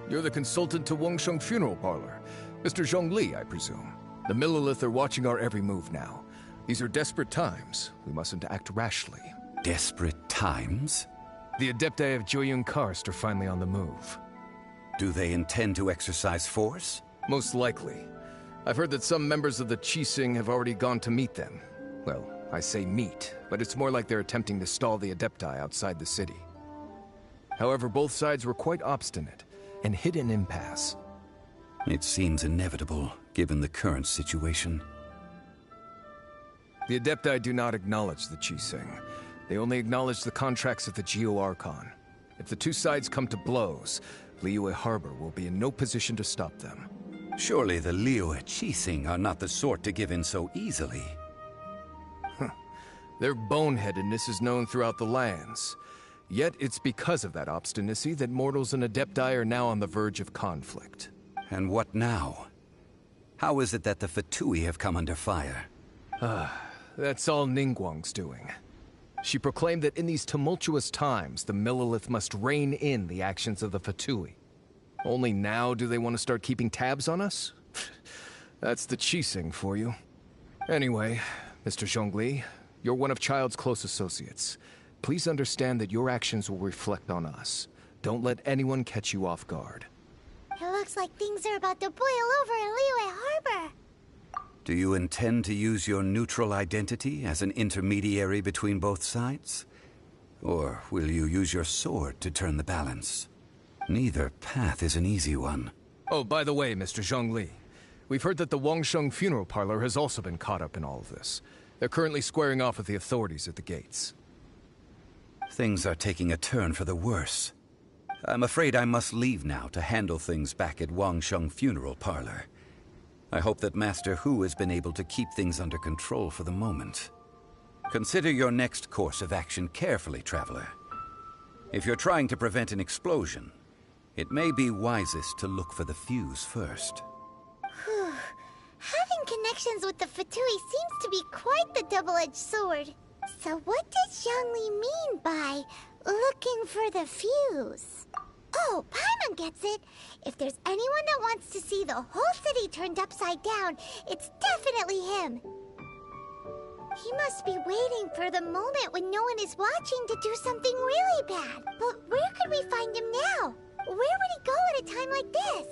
You're the consultant to Wangsheng Funeral Parlor. Mr. Zhongli, I presume. The Millilith are watching our every move now. These are desperate times. We mustn't act rashly.
Desperate times?
The Adepti of Joyun Karst are finally on the move.
Do they intend to exercise force?
Most likely. I've heard that some members of the Qixing have already gone to meet them. Well, I say meet, but it's more like they're attempting to stall the Adepti outside the city. However, both sides were quite obstinate and hit an impasse.
It seems inevitable, given the current situation.
The Adepti do not acknowledge the Qixing. They only acknowledge the contracts of the Geo-Archon. If the two sides come to blows, Liyue Harbor will be in no position to stop them.
Surely the Liyue Qixing are not the sort to give in so easily.
Their boneheadedness is known throughout the lands. Yet it's because of that obstinacy that mortals and Adepti are now on the verge of conflict.
And what now? How is it that the Fatui have come under fire?
That's all Ningguang's doing. She proclaimed that in these tumultuous times, the Millilith must rein in the actions of the Fatui. Only now do they want to start keeping tabs on us? That's the Qixing for you. Anyway, Mr. Zhongli, you're one of Child's close associates. Please understand that your actions will reflect on us. Don't let anyone catch you off guard.
It looks like things are about to boil over in Liyue Harbor.
Do you intend to use your neutral identity as an intermediary between both sides? Or will you use your sword to turn the balance? Neither path is an easy one.
Oh, by the way, Mr. Zhongli, we've heard that the Wangsheng Funeral Parlor has also been caught up in all of this. They're currently squaring off with the authorities at the gates.
Things are taking a turn for the worse. I'm afraid I must leave now to handle things back at Wangsheng Funeral Parlor. I hope that Master Hu has been able to keep things under control for the moment. Consider your next course of action carefully, Traveler. If you're trying to prevent an explosion, it may be wisest to look for the fuse first.
Having connections with the Fatui seems to be quite the double-edged sword. So what does Zhongli mean by looking for the fuse? Oh, Paimon gets it. If there's anyone that wants to see the whole city turned upside down, it's definitely him. He must be waiting for the moment when no one is watching to do something really bad. But where could we find him now? Where would he go at a time like this?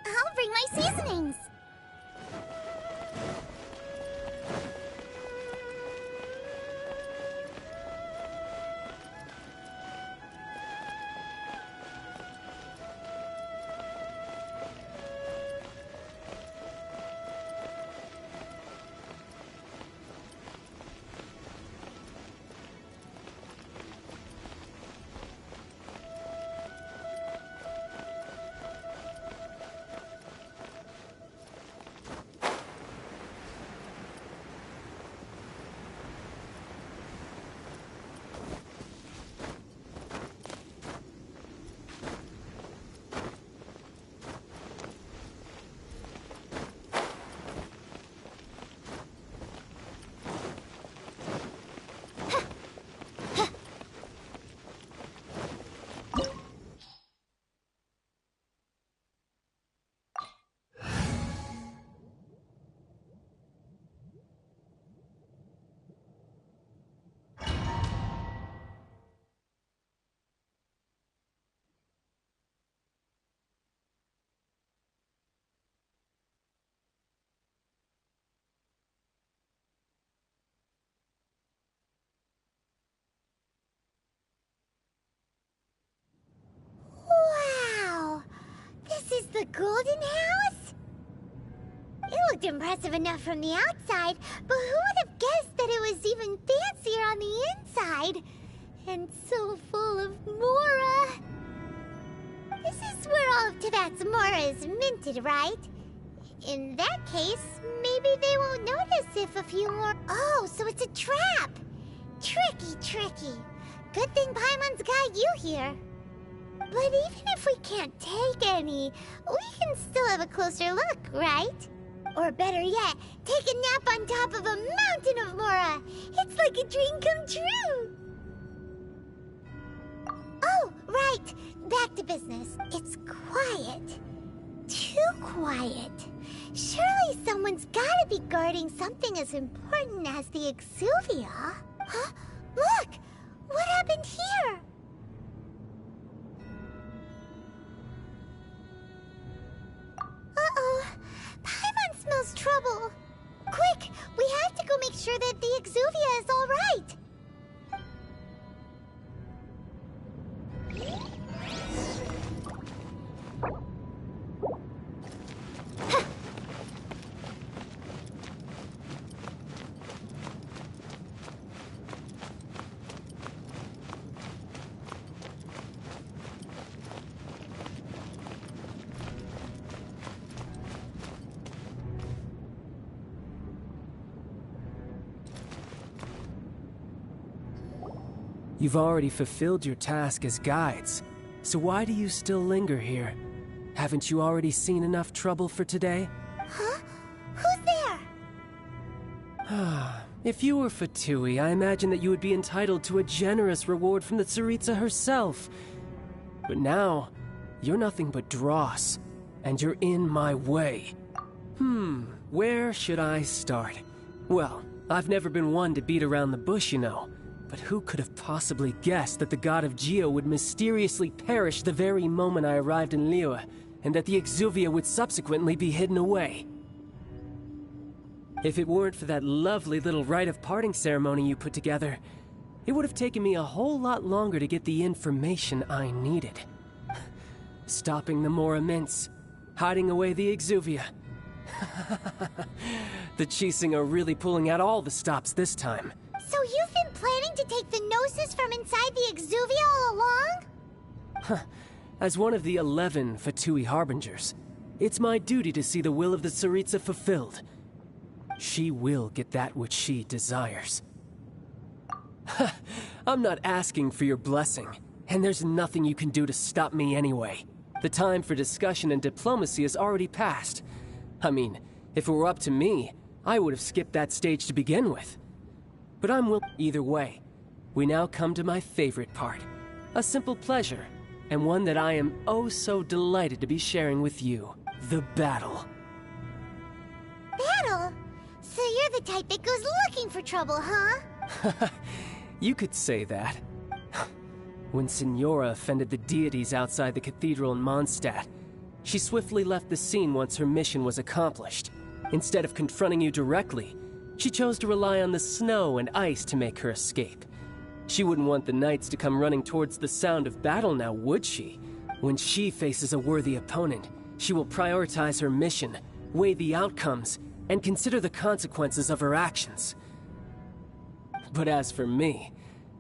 I'll bring my seasonings. golden house? It looked impressive enough from the outside, but who would have guessed that it was even fancier on the inside? And so full of Mora. This is where all of Teyvat's Mora is minted, right? In that case, maybe they won't notice if a few more... Oh, so it's a trap! Tricky. Good thing Paimon's got you here. But even if we can't take any, we can still have a closer look, right? Or better yet, take a nap on top of a mountain of Mora! It's like a dream come true! Oh, right! Back to business. It's quiet. Too quiet. Surely someone's gotta be guarding something as important as the Exuvia. Huh? Look! What happened here? Uh-oh. Paimon smells trouble. Quick! We have to go make sure that the Exuvia is all right.
You've already fulfilled your task as guides, so why do you still linger here? Haven't you already seen enough trouble for today?
Huh? Who's there?
If you were Fatui, I imagine that you would be entitled to a generous reward from the Tsaritsa herself. But now, you're nothing but dross, and you're in my way. Where should I start? Well, I've never been one to beat around the bush, you know. But who could have possibly guessed that the god of Geo would mysteriously perish the very moment I arrived in Liyue, and that the Exuvia would subsequently be hidden away? If it weren't for that lovely little rite of parting ceremony you put together, it would have taken me a whole lot longer to get the information I needed. Stopping the Mora mints, hiding away the Exuvia. The Chising are really pulling out all the stops this time.
So you've been planning to take the Gnosis from inside the Exuvia all along?
As one of the 11 Fatui Harbingers, it's my duty to see the will of the Tsaritsa fulfilled. She will get that which she desires. I'm not asking for your blessing, and there's nothing you can do to stop me anyway. The time for discussion and diplomacy has already passed. I mean, if it were up to me, I would have skipped that stage to begin with. But I'm willing either way. We now come to my favorite part. A simple pleasure, and one that I am oh so delighted to be sharing with you. The battle.
Battle? So you're the type that goes looking for trouble, huh?
You could say that. When Signora offended the deities outside the cathedral in Mondstadt, she swiftly left the scene once her mission was accomplished. Instead of confronting you directly, she chose to rely on the snow and ice to make her escape. She wouldn't want the knights to come running towards the sound of battle now, would she? When she faces a worthy opponent, she will prioritize her mission, weigh the outcomes, and consider the consequences of her actions. But as for me,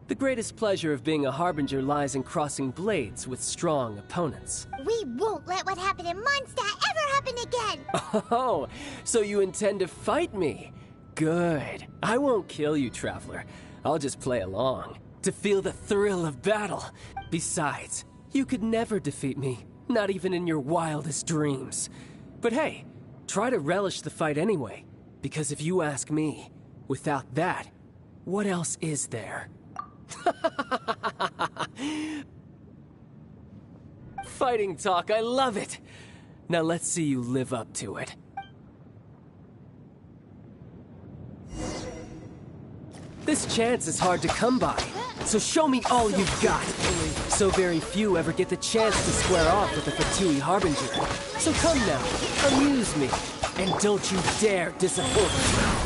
the greatest pleasure of being a Harbinger lies in crossing blades with strong opponents.
We won't let what happened in Mondstadt ever happen again!
Oh, so you intend to fight me? Good. I won't kill you, Traveler. I'll just play along, to feel the thrill of battle. Besides, you could never defeat me, not even in your wildest dreams. But hey, try to relish the fight anyway, because if you ask me, without that, what else is there? Fighting talk, I love it! Now let's see you live up to it. This chance is hard to come by, so show me all you've got. So very few ever get the chance to square off with a Fatui Harbinger. So come now, amuse me, and don't you dare disappoint me.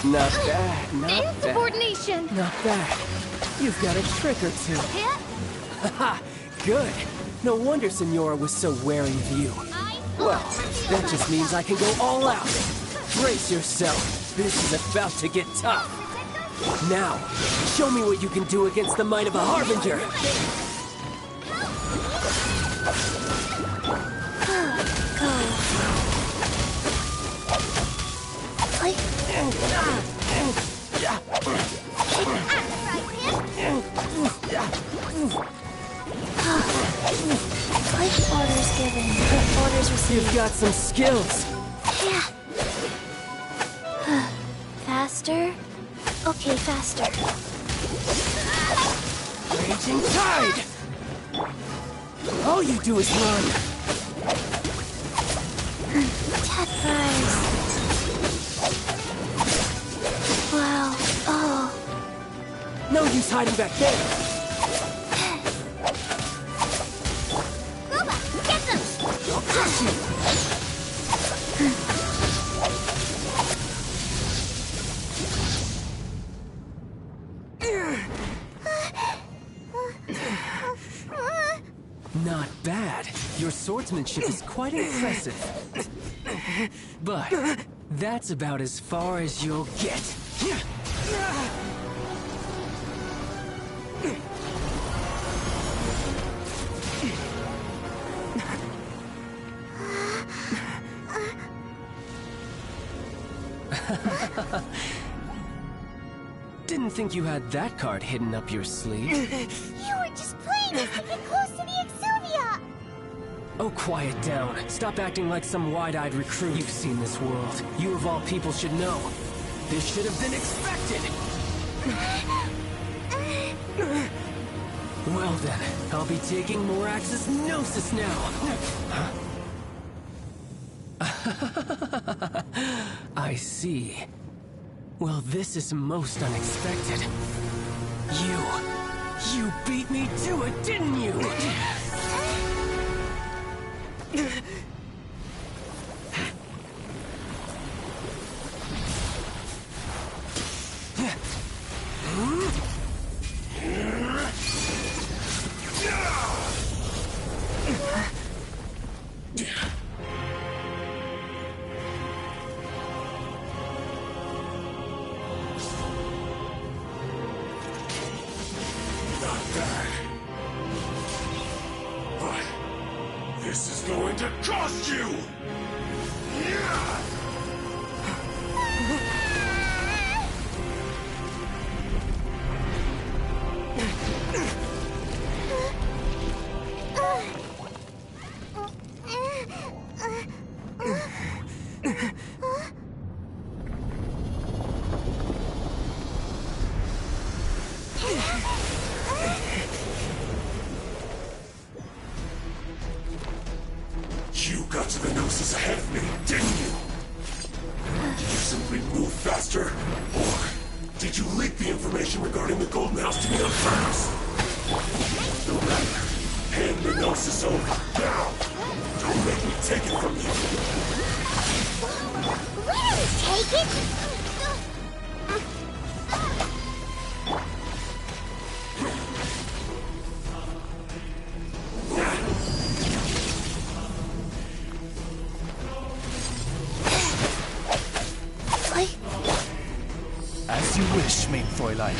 Not bad, not bad.
Insubordination!
Not bad. You've got a trick or two.
Hit?
Haha, good. No wonder Senora was so wary of you. Well, that just means I can go all out. Brace yourself. This is about to get tough. Now, show me what you can do against the might of a Harbinger.
Orders given. Orders received.
You've got some skills.
Yeah. Faster? Okay, faster.
Raging tide! All you do is run.
Ted fries. Wow. Oh.
No use hiding back there.
Get them!
I'll crush you. Not bad. Your swordsmanship is quite impressive. But that's about as far as you'll get. Didn't think you had that card hidden up your sleeve.
You were just playing us to get close to the Exuvia!
Oh, quiet down. Stop acting like some wide-eyed recruit. You've seen this world. You of all people should know. This should have been expected! Well then, I'll be taking Morax's Gnosis now! Huh? I see. Well, this is most unexpected. You beat me to it, didn't you?
This is going to cost you! You got to the Gnosis ahead of me, didn't you? Did you simply move faster? Or did you leak the information regarding the Golden House to me on purpose? No matter. Hand the Gnosis over, now! Don't make me take it from you!
Really, take it?
As you wish, main Fräulein.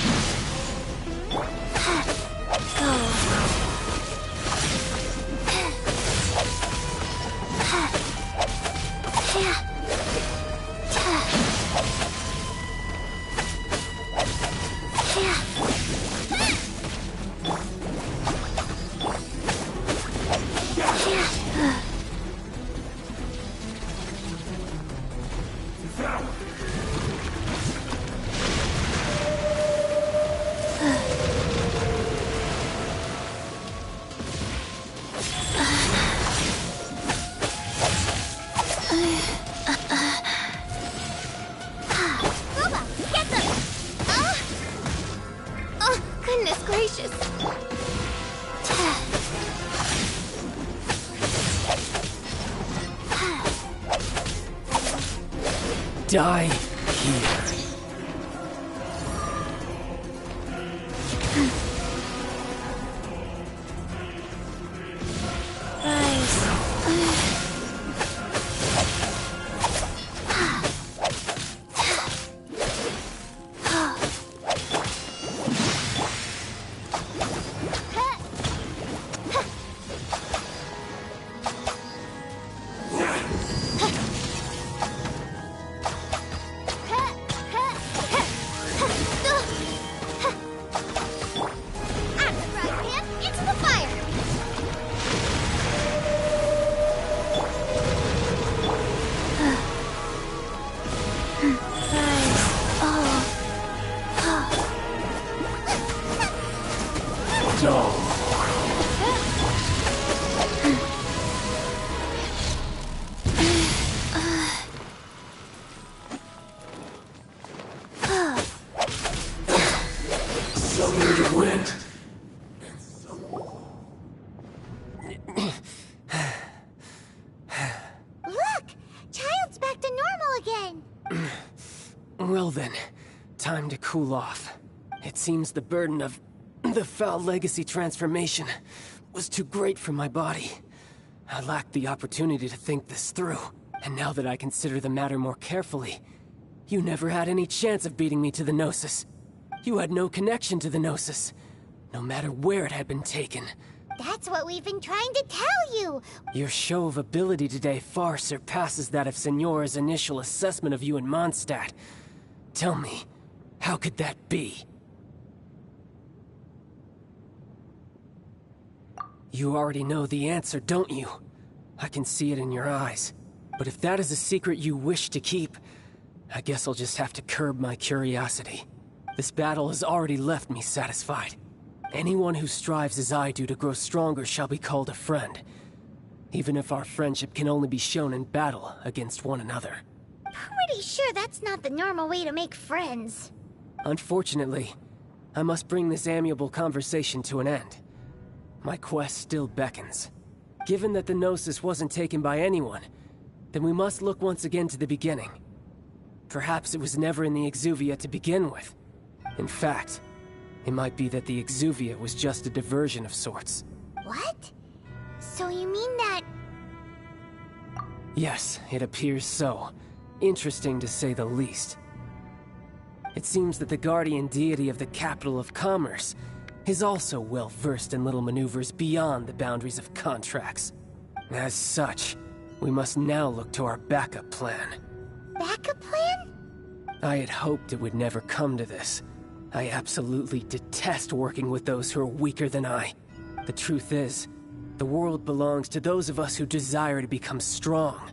Goodness gracious.
Die here. Well then, time to cool off. It seems the burden of the foul legacy transformation was too great for my body. I lacked the opportunity to think this through. And now that I consider the matter more carefully, you never had any chance of beating me to the Gnosis. You had no connection to the Gnosis, no matter where it had been taken.
That's what we've been trying to tell you!
Your show of ability today far surpasses that of Signora's initial assessment of you in Mondstadt. Tell me, how could that be? You already know the answer, don't you? I can see it in your eyes. But if that is a secret you wish to keep, I guess I'll just have to curb my curiosity. This battle has already left me satisfied. Anyone who strives as I do to grow stronger shall be called a friend, even if our friendship can only be shown in battle against one another.
Pretty sure that's not the normal way to make friends.
Unfortunately, I must bring this amiable conversation to an end. My quest still beckons. Given that the Gnosis wasn't taken by anyone, then we must look once again to the beginning. Perhaps it was never in the Exuvia to begin with. In fact, it might be that the Exuvia was just a diversion of sorts.
What? So you mean that...
Yes, it appears so. Interesting to say the least. It seems that the guardian deity of the capital of commerce is also well versed in little maneuvers beyond the boundaries of contracts. As such, we must now look to our backup plan.
Backup plan?
I had hoped it would never come to this. I absolutely detest working with those who are weaker than I. The truth is, the world belongs to those of us who desire to become strong.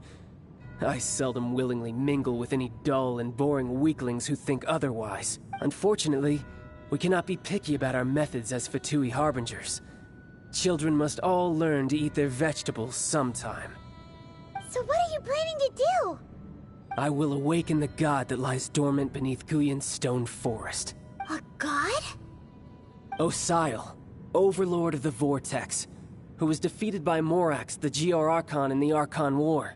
I seldom willingly mingle with any dull and boring weaklings who think otherwise. Unfortunately, we cannot be picky about our methods as Fatui Harbingers. Children must all learn to eat their vegetables sometime.
So what are you planning to do?
I will awaken the god that lies dormant beneath Guyon's stone forest.
A god?
Osial, overlord of the Vortex, who was defeated by Morax, the Geo-Archon in the Archon War,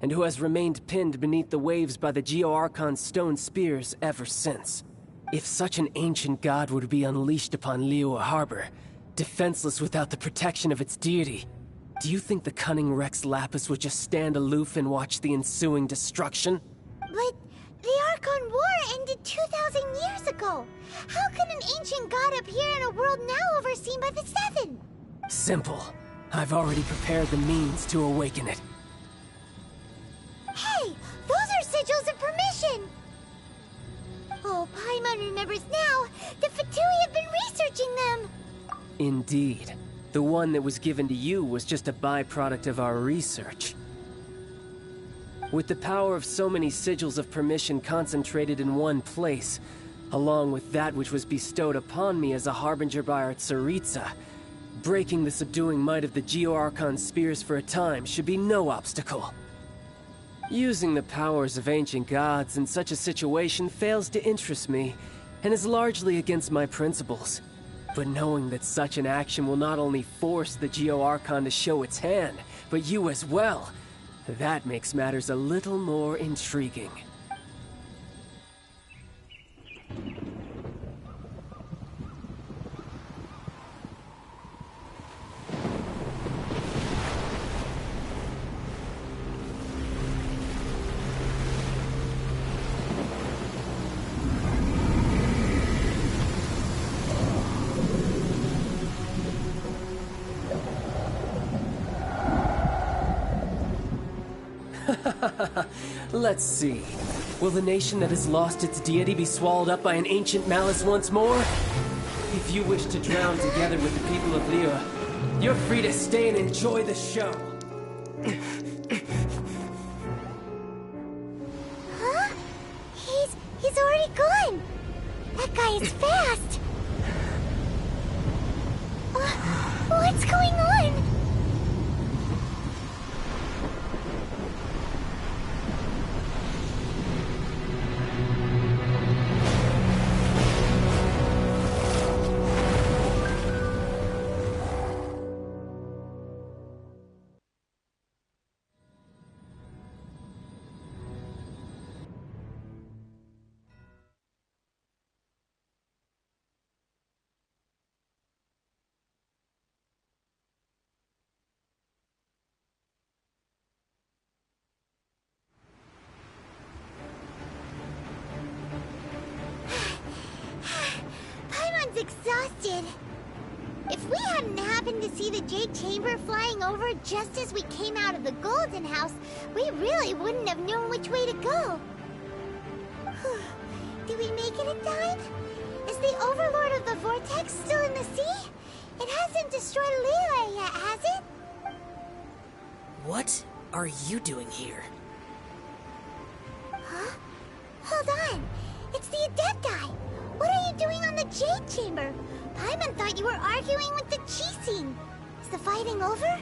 and who has remained pinned beneath the waves by the Geo-Archon's stone spears ever since. If such an ancient god were to be unleashed upon Liyue Harbor, defenseless without the protection of its deity, do you think the cunning Rex Lapis would just stand aloof and watch the ensuing destruction?
But the Archon War ended 2,000 years ago. How can an ancient god appear in a world now overseen by the Seven?
Simple. I've already prepared the means to awaken it.
Hey, those are sigils of permission! Oh, Paimon remembers now. The Fatui have been researching them.
Indeed. The one that was given to you was just a byproduct of our research. With the power of so many sigils of permission concentrated in one place, along with that which was bestowed upon me as a harbinger by our Tsaritsa, breaking the subduing might of the Geo-Archon spears for a time should be no obstacle. Using the powers of ancient gods in such a situation fails to interest me, and is largely against my principles. But knowing that such an action will not only force the Geo-Archon to show its hand, but you as well, that makes matters a little more intriguing. Let's see. Will the nation that has lost its deity be swallowed up by an ancient malice once more? If you wish to drown together with the people of Liyue, you're free to stay and enjoy the show.
Huh? He's already gone. That guy is fast. What's going on? to see the Jade Chamber flying over just as we came out of the Golden House, we really wouldn't have known which way to go. Did we make it in time? Is the Overlord of the Vortex still in the sea? It hasn't destroyed Liyue yet, has it?
What are you doing here?
Huh? Hold on. It's the Adepti. What are you doing on the Jade Chamber? Paimon thought you were arguing with the Qixing. Is the fighting over?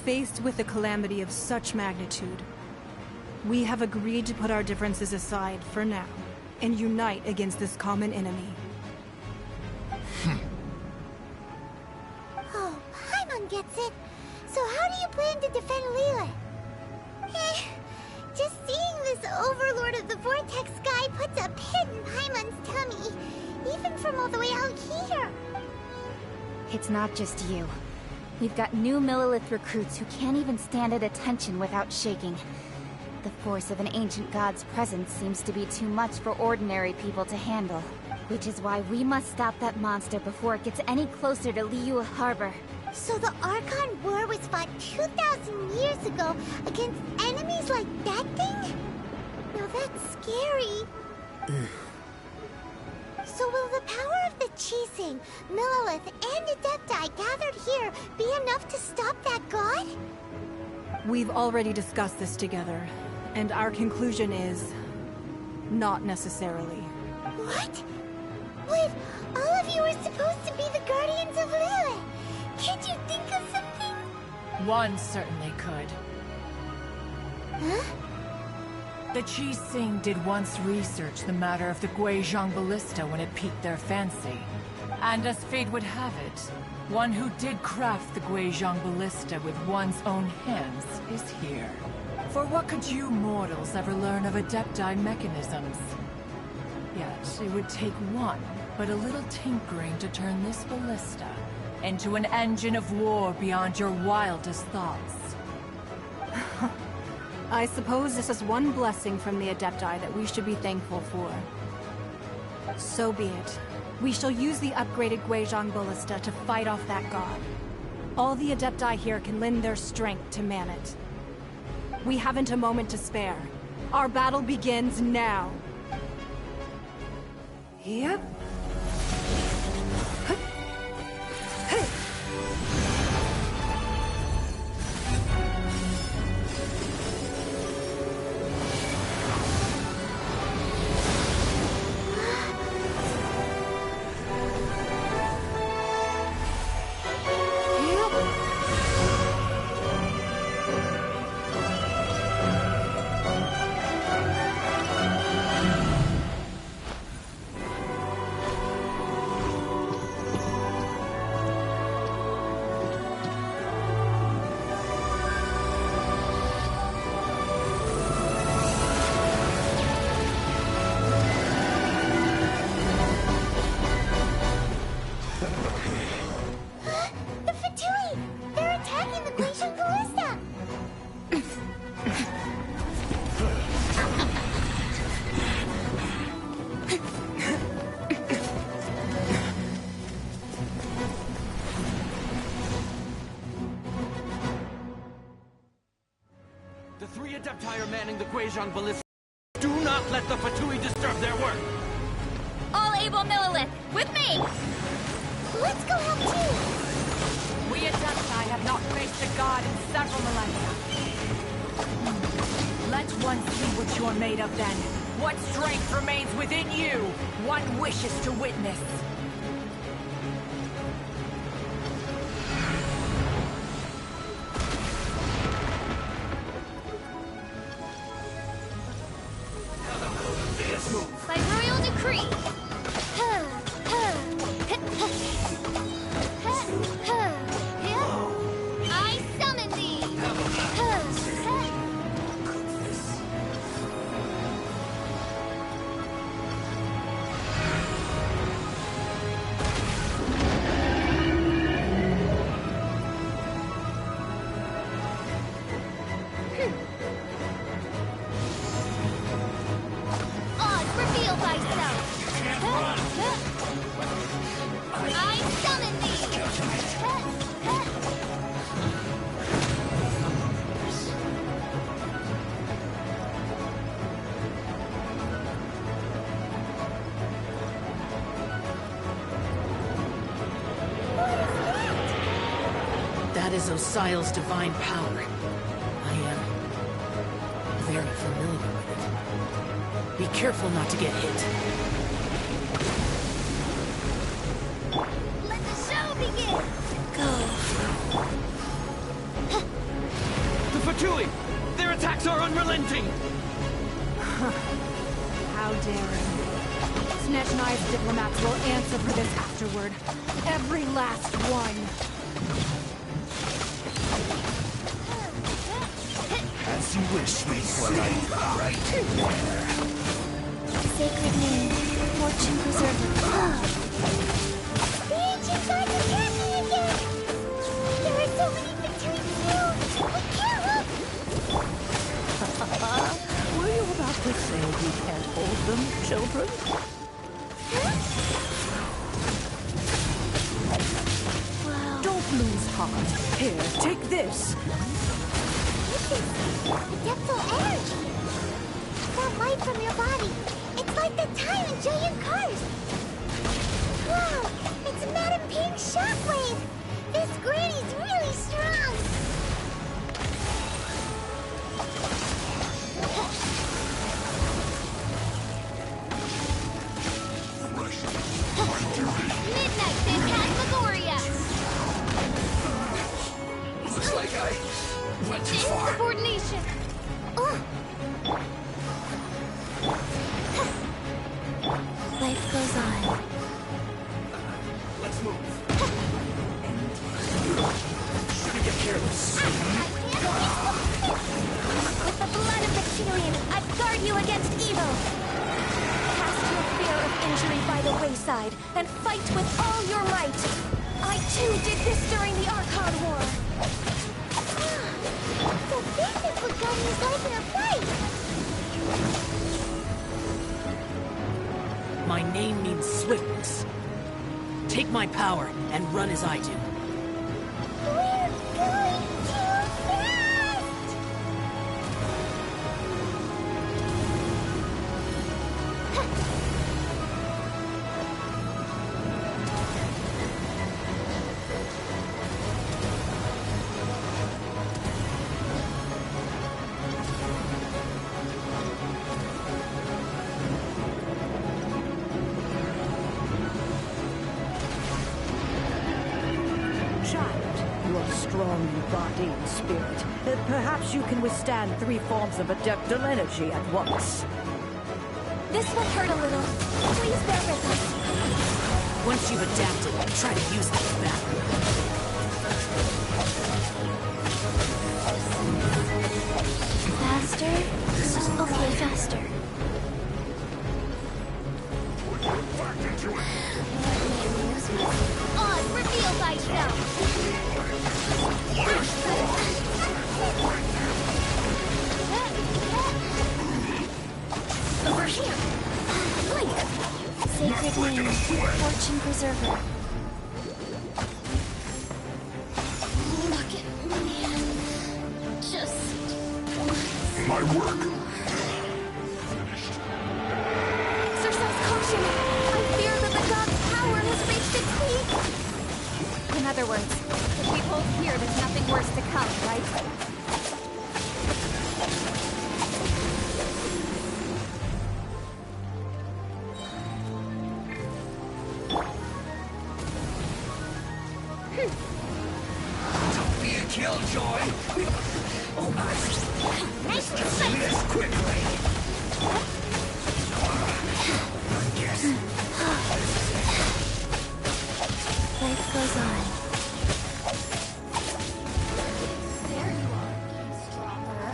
Faced with a calamity of such magnitude, we have agreed to put our differences aside for now and unite against this common enemy.
Oh, Paimon gets it. So how do you plan to defend Liyue? Just seeing this Overlord of the Vortex guy puts a pit in Paimon's tummy, even from all the way out here.
It's not just you. We've got new Millelith recruits who can't even stand at attention without shaking. The force of an ancient god's presence seems to be too much for ordinary people to handle. Which is why we must stop that monster before it gets any closer to Liyue Harbor.
So the Archon War was fought 2,000 years ago against enemies like that thing? Now that's scary. So will the power of the Qixing, Millelith, and Adepti gathered here be enough to stop that god?
We've already discussed this together, and our conclusion is... not necessarily.
What? Wait, all of you are supposed to be the Guardians of Liyue. Can't you think of something?
One certainly could.
Huh?
The Qixing did once research the matter of the Guizhong Ballista when it piqued their fancy. And as fate would have it, one who did craft the Guizhong Ballista with one's own hands is here. For what could you mortals ever learn of Adepti mechanisms? Yet, it would take one, but a little tinkering to turn this ballista into an engine of war beyond your wildest thoughts.
I suppose this is one blessing from the Adepti that we should be thankful for. So be it. We shall use the upgraded Guizhong Ballista to fight off that god. All the Adepti here can lend their strength to man it. We haven't a moment to spare. Our battle begins now. Yep.
The three Adepti are manning the Guizhong Ballista. Do not let the Fatui disturb their work!
All able Millelith, with me!
Let's go help too!
We Adepti have not faced a god in several millennia. Let one see what you're made of then. What strength remains within you? One wishes to witness.
By royal decree. I summon thee.
That is Osial's divine power. I am very familiar with it. Be careful not to get hit.
Let the show begin! Go.
The Fatui! Their attacks are unrelenting!
How daring. Snezhnai's diplomats will answer for this afterward. Every last one.
As you wish, sweet one. Right there.
Sacred name, fortune preserver. The ancient gods attack me again! There are so many victories new! We can't look!
Were you about to say we can't hold them, children?
Wow.
Don't lose heart. Here, take this.
Adeptal energy! That light from your body, it's like the time in giant cars! Wow! It's Madame Ping's shockwave! This granny's really strong!
Midnight Phantasmagoria!
Looks like I went too far.
Insubordination!
Life goes on.
Let's move. Shouldn't get careless.
With the blood of the Tyrian, I guard you against evil. Cast your fear of injury by the wayside and fight with all your might. I too did this during the Archon War.
So this is what got his life in a fight!
My name means swiftness. Take my power and run as I do.
We're going too fast!
You are strong in body and spirit. Perhaps you can withstand 3 forms of adeptal energy at once.
This will hurt a little. Please bear with us.
Once you've adapted, try to use this back.
Faster? Okay, faster.
On, reveal thyself!
Over here! Link! Sacred name, fortune preserver. Look at me. Just...
My work.
Exercise caution. I fear that the god's power has reached its peak.
In other words, if we hold here, there's nothing worse to come, right?
Don't be a killjoy. Oh my. Let's just do this quickly. I guess.
Life goes on.
There you are, getting stronger.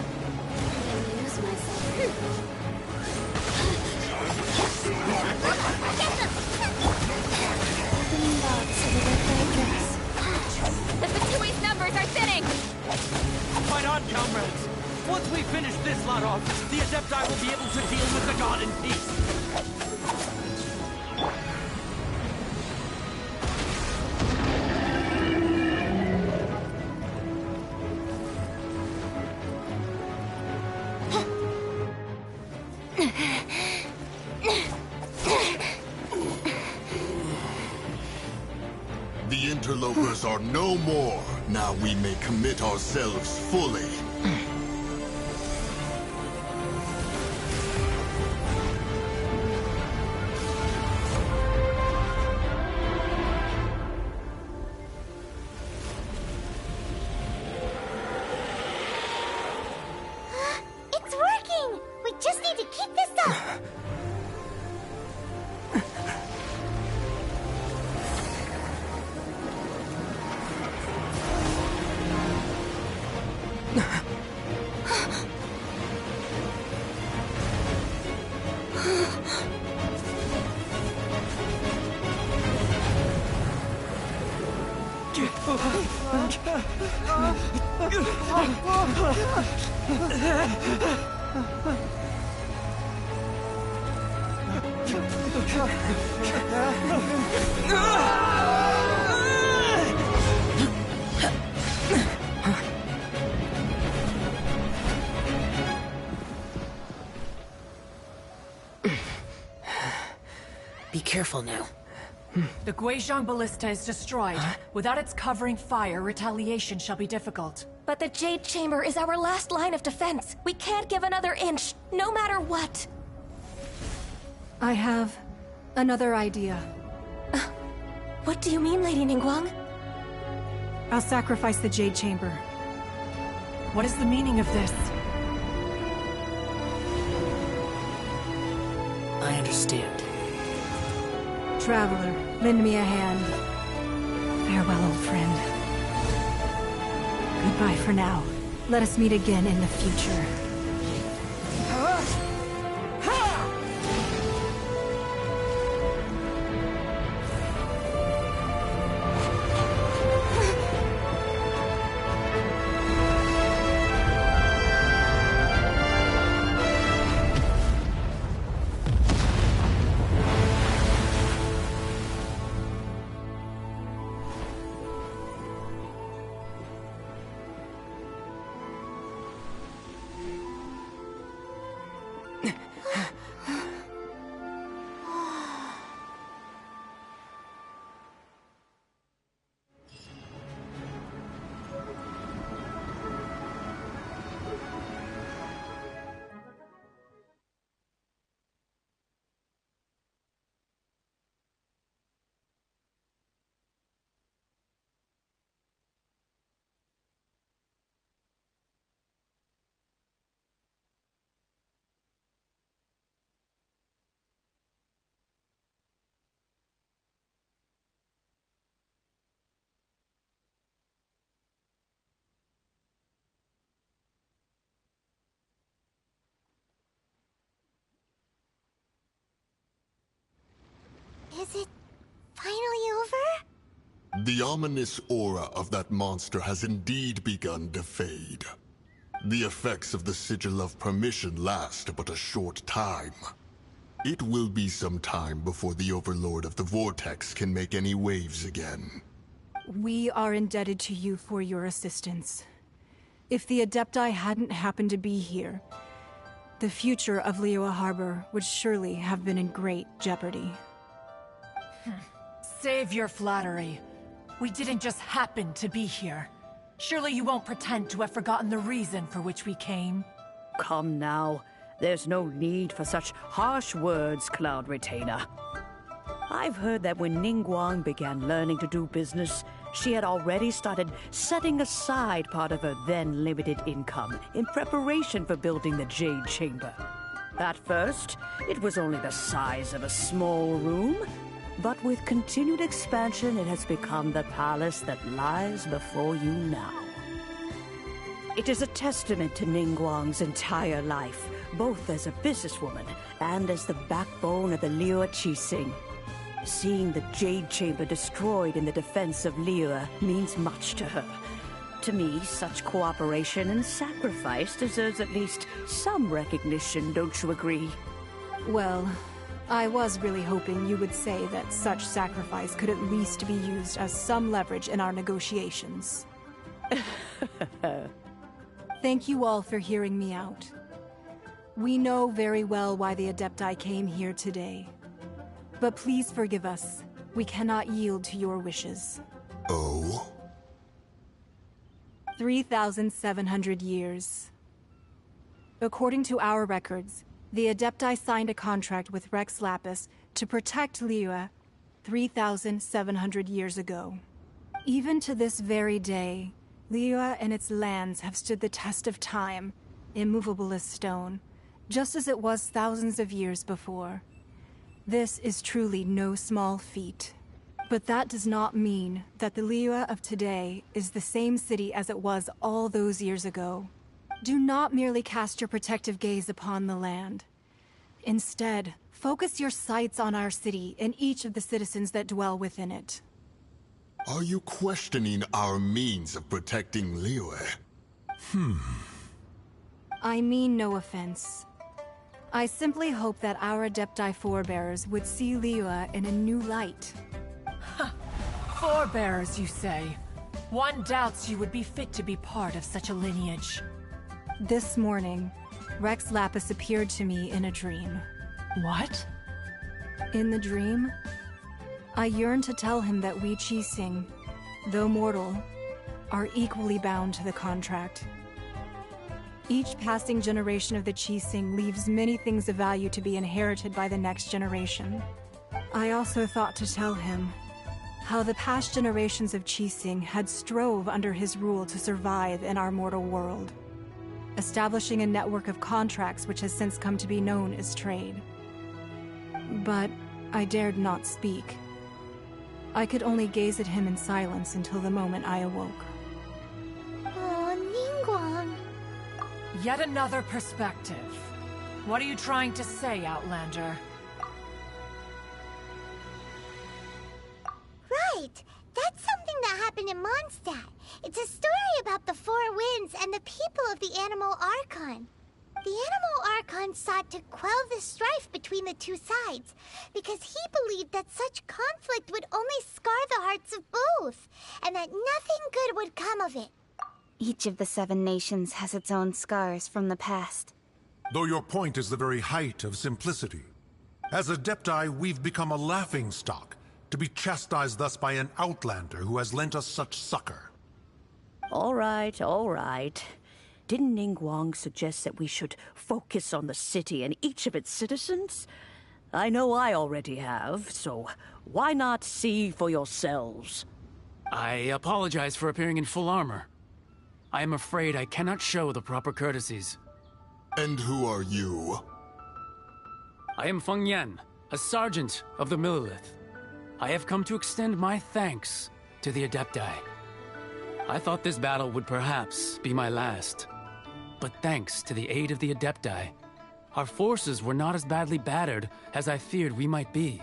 Amuse myself. Opening box of a red dress.
The Fatui's numbers are thinning!
Fight on, comrades! Once we finish this lot off, the Adepti will be able to deal with the god in peace!
The interlopers are no more. Now we may commit ourselves fully.
It's working! We just need to keep this up!
Be careful now.
The Guizhong Ballista is destroyed. Without its covering fire, retaliation shall be difficult.
But the Jade Chamber is our last line of defense. We can't give another inch, no matter what.
I have another idea.
What do you mean, Lady Ningguang?
I'll sacrifice the Jade Chamber.
What is the meaning of this?
I understand.
Traveler, lend me a hand. Farewell, old friend. Goodbye for now. Let us meet again in the future.
Is it finally over?
The ominous aura of that monster has indeed begun to fade. The effects of the Sigil of Permission last but a short time. It will be some time before the Overlord of the Vortex can make any waves again.
We are indebted to you for your assistance. If the Adepti hadn't happened to be here, the future of Liyue Harbor would surely have been in great jeopardy.
Save your flattery. We didn't just happen to be here. Surely you won't pretend to have forgotten the reason for which we came.
Come now. There's no need for such harsh words, Cloud Retainer. I've heard that when Ningguang began learning to do business, she had already started setting aside part of her then limited income in preparation for building the Jade Chamber. At first, it was only the size of a small room, but with continued expansion, it has become the palace that lies before you now. It is a testament to Ningguang's entire life, both as a businesswoman and as the backbone of the Liyue Qixing. Seeing the Jade Chamber destroyed in the defense of Liyue means much to her. To me, such cooperation and sacrifice deserves at least some recognition, don't you agree?
Well, I was really hoping you would say that such sacrifice could at least be used as some leverage in our negotiations. Thank you all for hearing me out. We know very well why the Adepti came here today. But please forgive us. We cannot yield to your wishes.
Oh?
3,700 years. According to our records, the Adepti signed a contract with Rex Lapis to protect Liyue 3,700 years ago. Even to this very day, Liyue and its lands have stood the test of time, immovable as stone, just as it was thousands of years before. This is truly no small feat. But that does not mean that the Liyue of today is the same city as it was all those years ago. Do not merely cast your protective gaze upon the land. Instead, focus your sights on our city and each of the citizens that dwell within it.
Are you questioning our means of protecting Liyue?
I mean no offense. I simply hope that our Adepti forebears would see Liyue in a new light.
Forebearers, you say? One doubts you would be fit to be part of such a lineage.
This morning, Rex Lapis appeared to me in a dream.
What?
In the dream, I yearned to tell him that we Qixing, though mortal, are equally bound to the contract. Each passing generation of the Qixing leaves many things of value to be inherited by the next generation. I also thought to tell him how the past generations of Qixing had strove under his rule to survive in our mortal world, establishing a network of contracts which has since come to be known as trade. But I dared not speak. I could only gaze at him in silence until the moment I awoke.
Oh, Ningguang.
Yet another perspective. What are you trying to say, Outlander?
Right! That's something that happened in Mondstadt. It's a story about the Four Winds and the people of the Animal Archon. The Animal Archon sought to quell the strife between the two sides, because he believed that such conflict would only scar the hearts of both, and that nothing good would come of it.
Each of the 7 nations has its own scars from the past.
Though your point is the very height of simplicity. As Adepti, we've become a laughingstock, to be chastised thus by an outlander who has lent us such succor.
All right, all right. Didn't Ningguang suggest that we should focus on the city and each of its citizens? I know I already have, so why not see for yourselves?
I apologize for appearing in full armor. I am afraid I cannot show the proper courtesies.
And who are you?
I am Feng Yan, a sergeant of the Millelith. I have come to extend my thanks to the Adepti. I thought this battle would perhaps be my last. But thanks to the aid of the Adepti, our forces were not as badly battered as I feared we might be.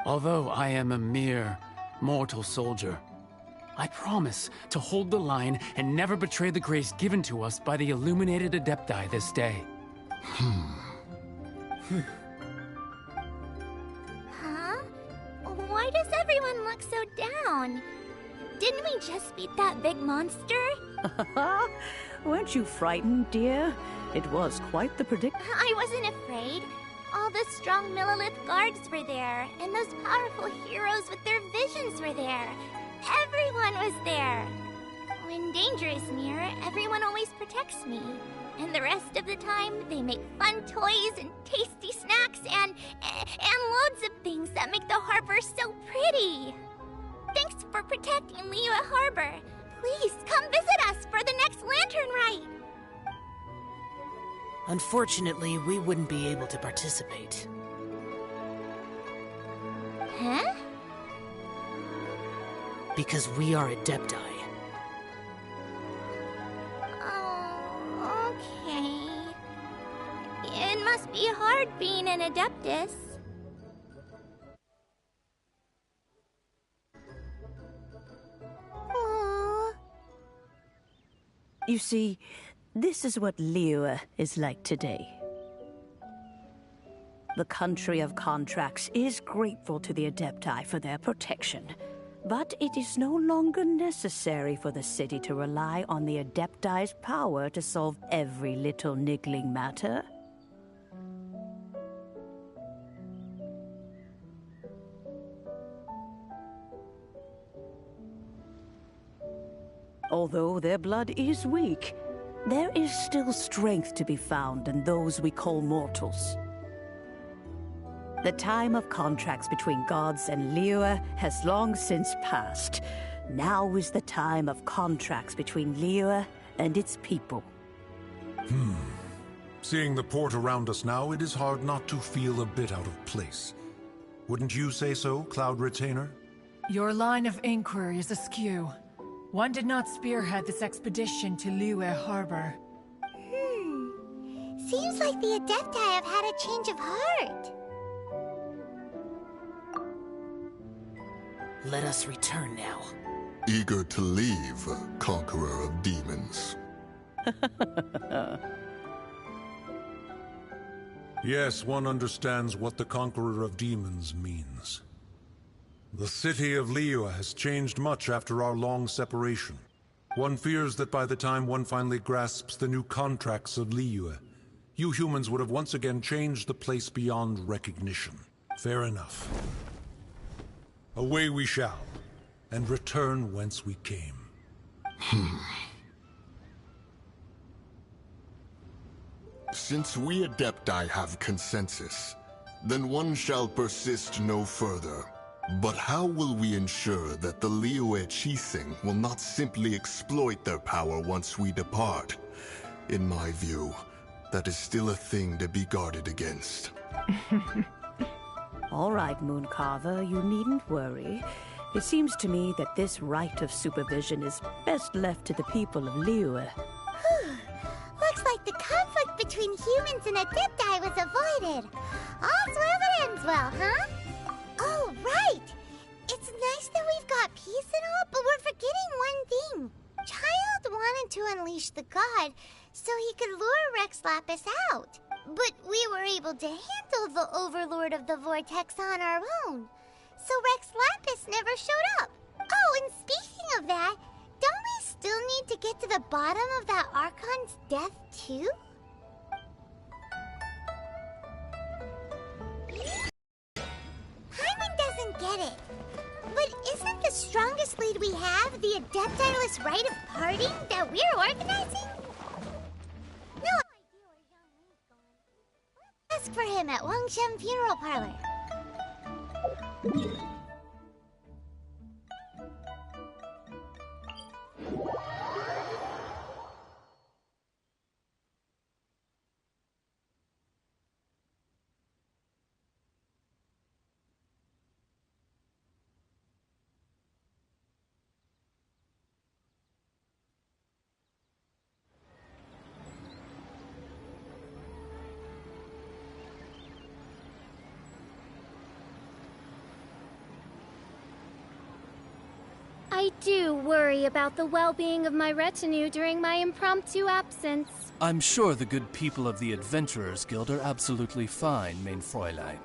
Although I am a mere mortal soldier, I promise to hold the line and never betray the grace given to us by the illuminated Adepti this day.
Huh? Why does everyone look so down? Didn't we just beat that big monster?
Weren't you frightened, dear? It was quite the prediction.
I wasn't afraid. All the strong Millelith guards were there, and those powerful heroes with their visions were there. Everyone was there. When danger is near, everyone always protects me. And the rest of the time, they make fun toys and tasty snacks and loads of things that make the harbor so pretty. Thanks for protecting Liyue Harbor. Please come visit us for the next lantern rite.
Unfortunately, we wouldn't be able to participate.
Huh?
Because we are Adepti.
Oh, okay. It must be hard being an Adeptus. Aww.
You see, this is what Liyue is like today. The country of contracts is grateful to the Adepti for their protection, but it is no longer necessary for the city to rely on the Adepti's power to solve every little niggling matter. Although their blood is weak, there is still strength to be found in those we call mortals. The time of contracts between gods and Liyue has long since passed. Now is the time of contracts between Liyue and its people.
Seeing the port around us now, it is hard not to feel a bit out of place. Wouldn't you say so, Cloud Retainer?
Your line of inquiry is askew. One did not spearhead this expedition to Liyue Harbor.
Seems like the Adepti have had a change of heart.
Let us return now.
Eager to leave, Conqueror of Demons.
Yes, one understands what the Conqueror of Demons means. The city of Liyue has changed much after our long separation. One fears that by the time one finally grasps the new contracts of Liyue, you humans would have once again changed the place beyond recognition. Fair enough. Away we shall, and return whence we came.
Since we Adepti have consensus, then one shall persist no further. But how will we ensure that the Liyue Chising will not simply exploit their power once we depart? In my view, that is still a thing to be guarded against.
All right, Mooncarver, you needn't worry. It seems to me that this right of supervision is best left to the people of Liyue.
Looks like the conflict between humans and Adepti was avoided. All's well that ends well, huh? Oh, right! It's nice that we've got peace and all, but we're forgetting one thing. Child wanted to unleash the god so he could lure Rex Lapis out. But we were able to handle the Overlord of the Vortex on our own. So Rex Lapis never showed up. Oh, and speaking of that, don't we still need to get to the bottom of that Archon's death, too? Hyman doesn't get it. But isn't the strongest lead we have the Adeptiless rite of parting that we're organizing? No idea where young Link's gone. Let's ask for him at Wangshem Funeral Parlor.
I do worry about the well-being of my retinue during my impromptu absence.
I'm sure the good people of the Adventurers Guild are absolutely fine, mein Fräulein.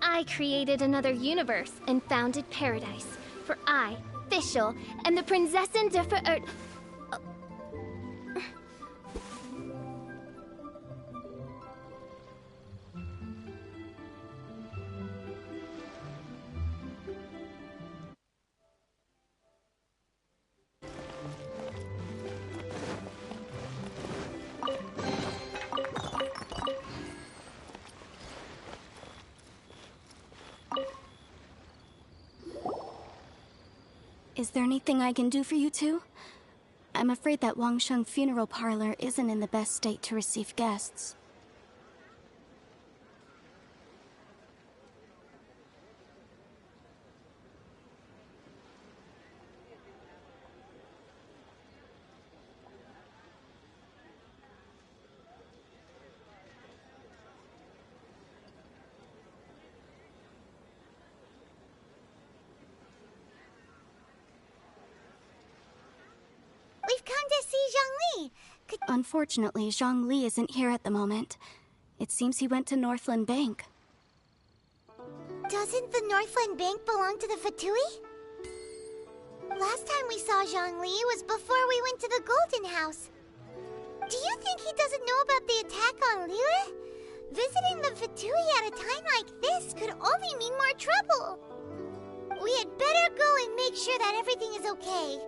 I created another universe and founded paradise. For I, Fischl, am the Prinzessin der Verirrt...
Is there anything I can do for you two?
I'm afraid that Wangsheng funeral parlor isn't in the best state to receive guests.
We've come to see Zhongli.
Unfortunately, Zhongli isn't here at the moment. It seems he went to Northland Bank.
Doesn't the Northland Bank belong to the Fatui? Last time we saw Zhongli was before we went to the Golden House. Do you think he doesn't know about the attack on Liyue? Visiting the Fatui at a time like this could only mean more trouble. We had better go and make sure that everything is okay.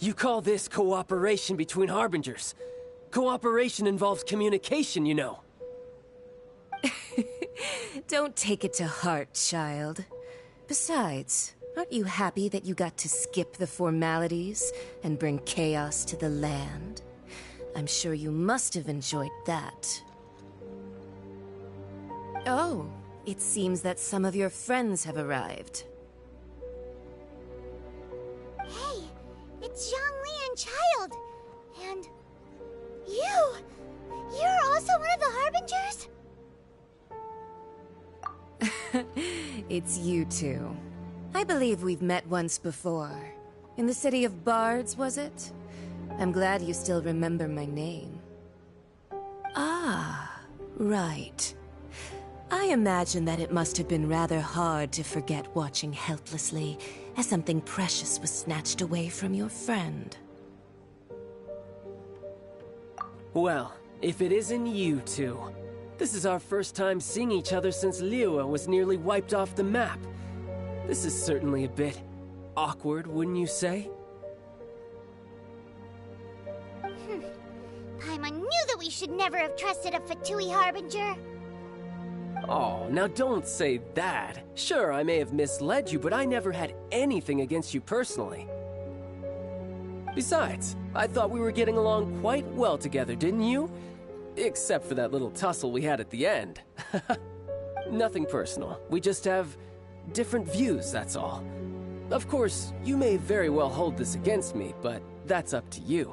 You call this cooperation between Harbingers? Cooperation involves communication, you know.
Don't take it to heart, child. Besides, aren't you happy that you got to skip the formalities and bring chaos to the land? I'm sure you must have enjoyed that. Oh, it seems that some of your friends have arrived.
Hey, it's Zhongli and Child. And you! You're also one of the Harbingers?
It's you two. I believe we've met once before. In the city of Bards, was it? I'm glad you still remember my name. Ah, right. I imagine that it must have been rather hard to forget watching helplessly as something precious was snatched away from your friend.
Well, if it isn't you two. This is our first time seeing each other since Liyue was nearly wiped off the map. This is certainly a bit awkward, wouldn't you say?
Paimon knew that we should never have trusted a Fatui Harbinger.
Oh, now don't say that. Sure, I may have misled you, but I never had anything against you personally. Besides, I thought we were getting along quite well together, didn't you? Except for that little tussle we had at the end. Nothing personal. We just have different views, that's all. Of course, you may very well hold this against me, but that's up to you.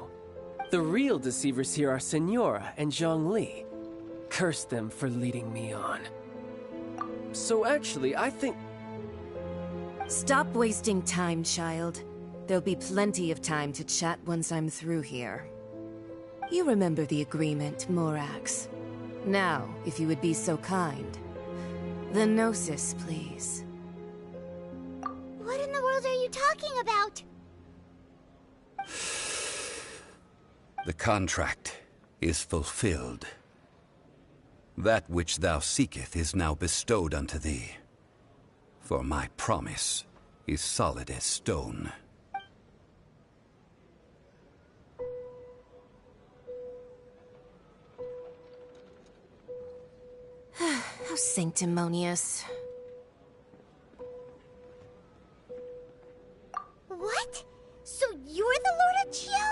The real deceivers here are Senora and Zhongli. Curse them for leading me on. So actually, I think...
Stop wasting time, child. There'll be plenty of time to chat once I'm through here. You remember the agreement, Morax. Now, if you would be so kind. The Gnosis, please.
What in the world are you talking about?
The contract is fulfilled. That which thou seeketh is now bestowed unto thee. For my promise is solid as stone.
How sanctimonious.
What? So you're the Lord of Chio?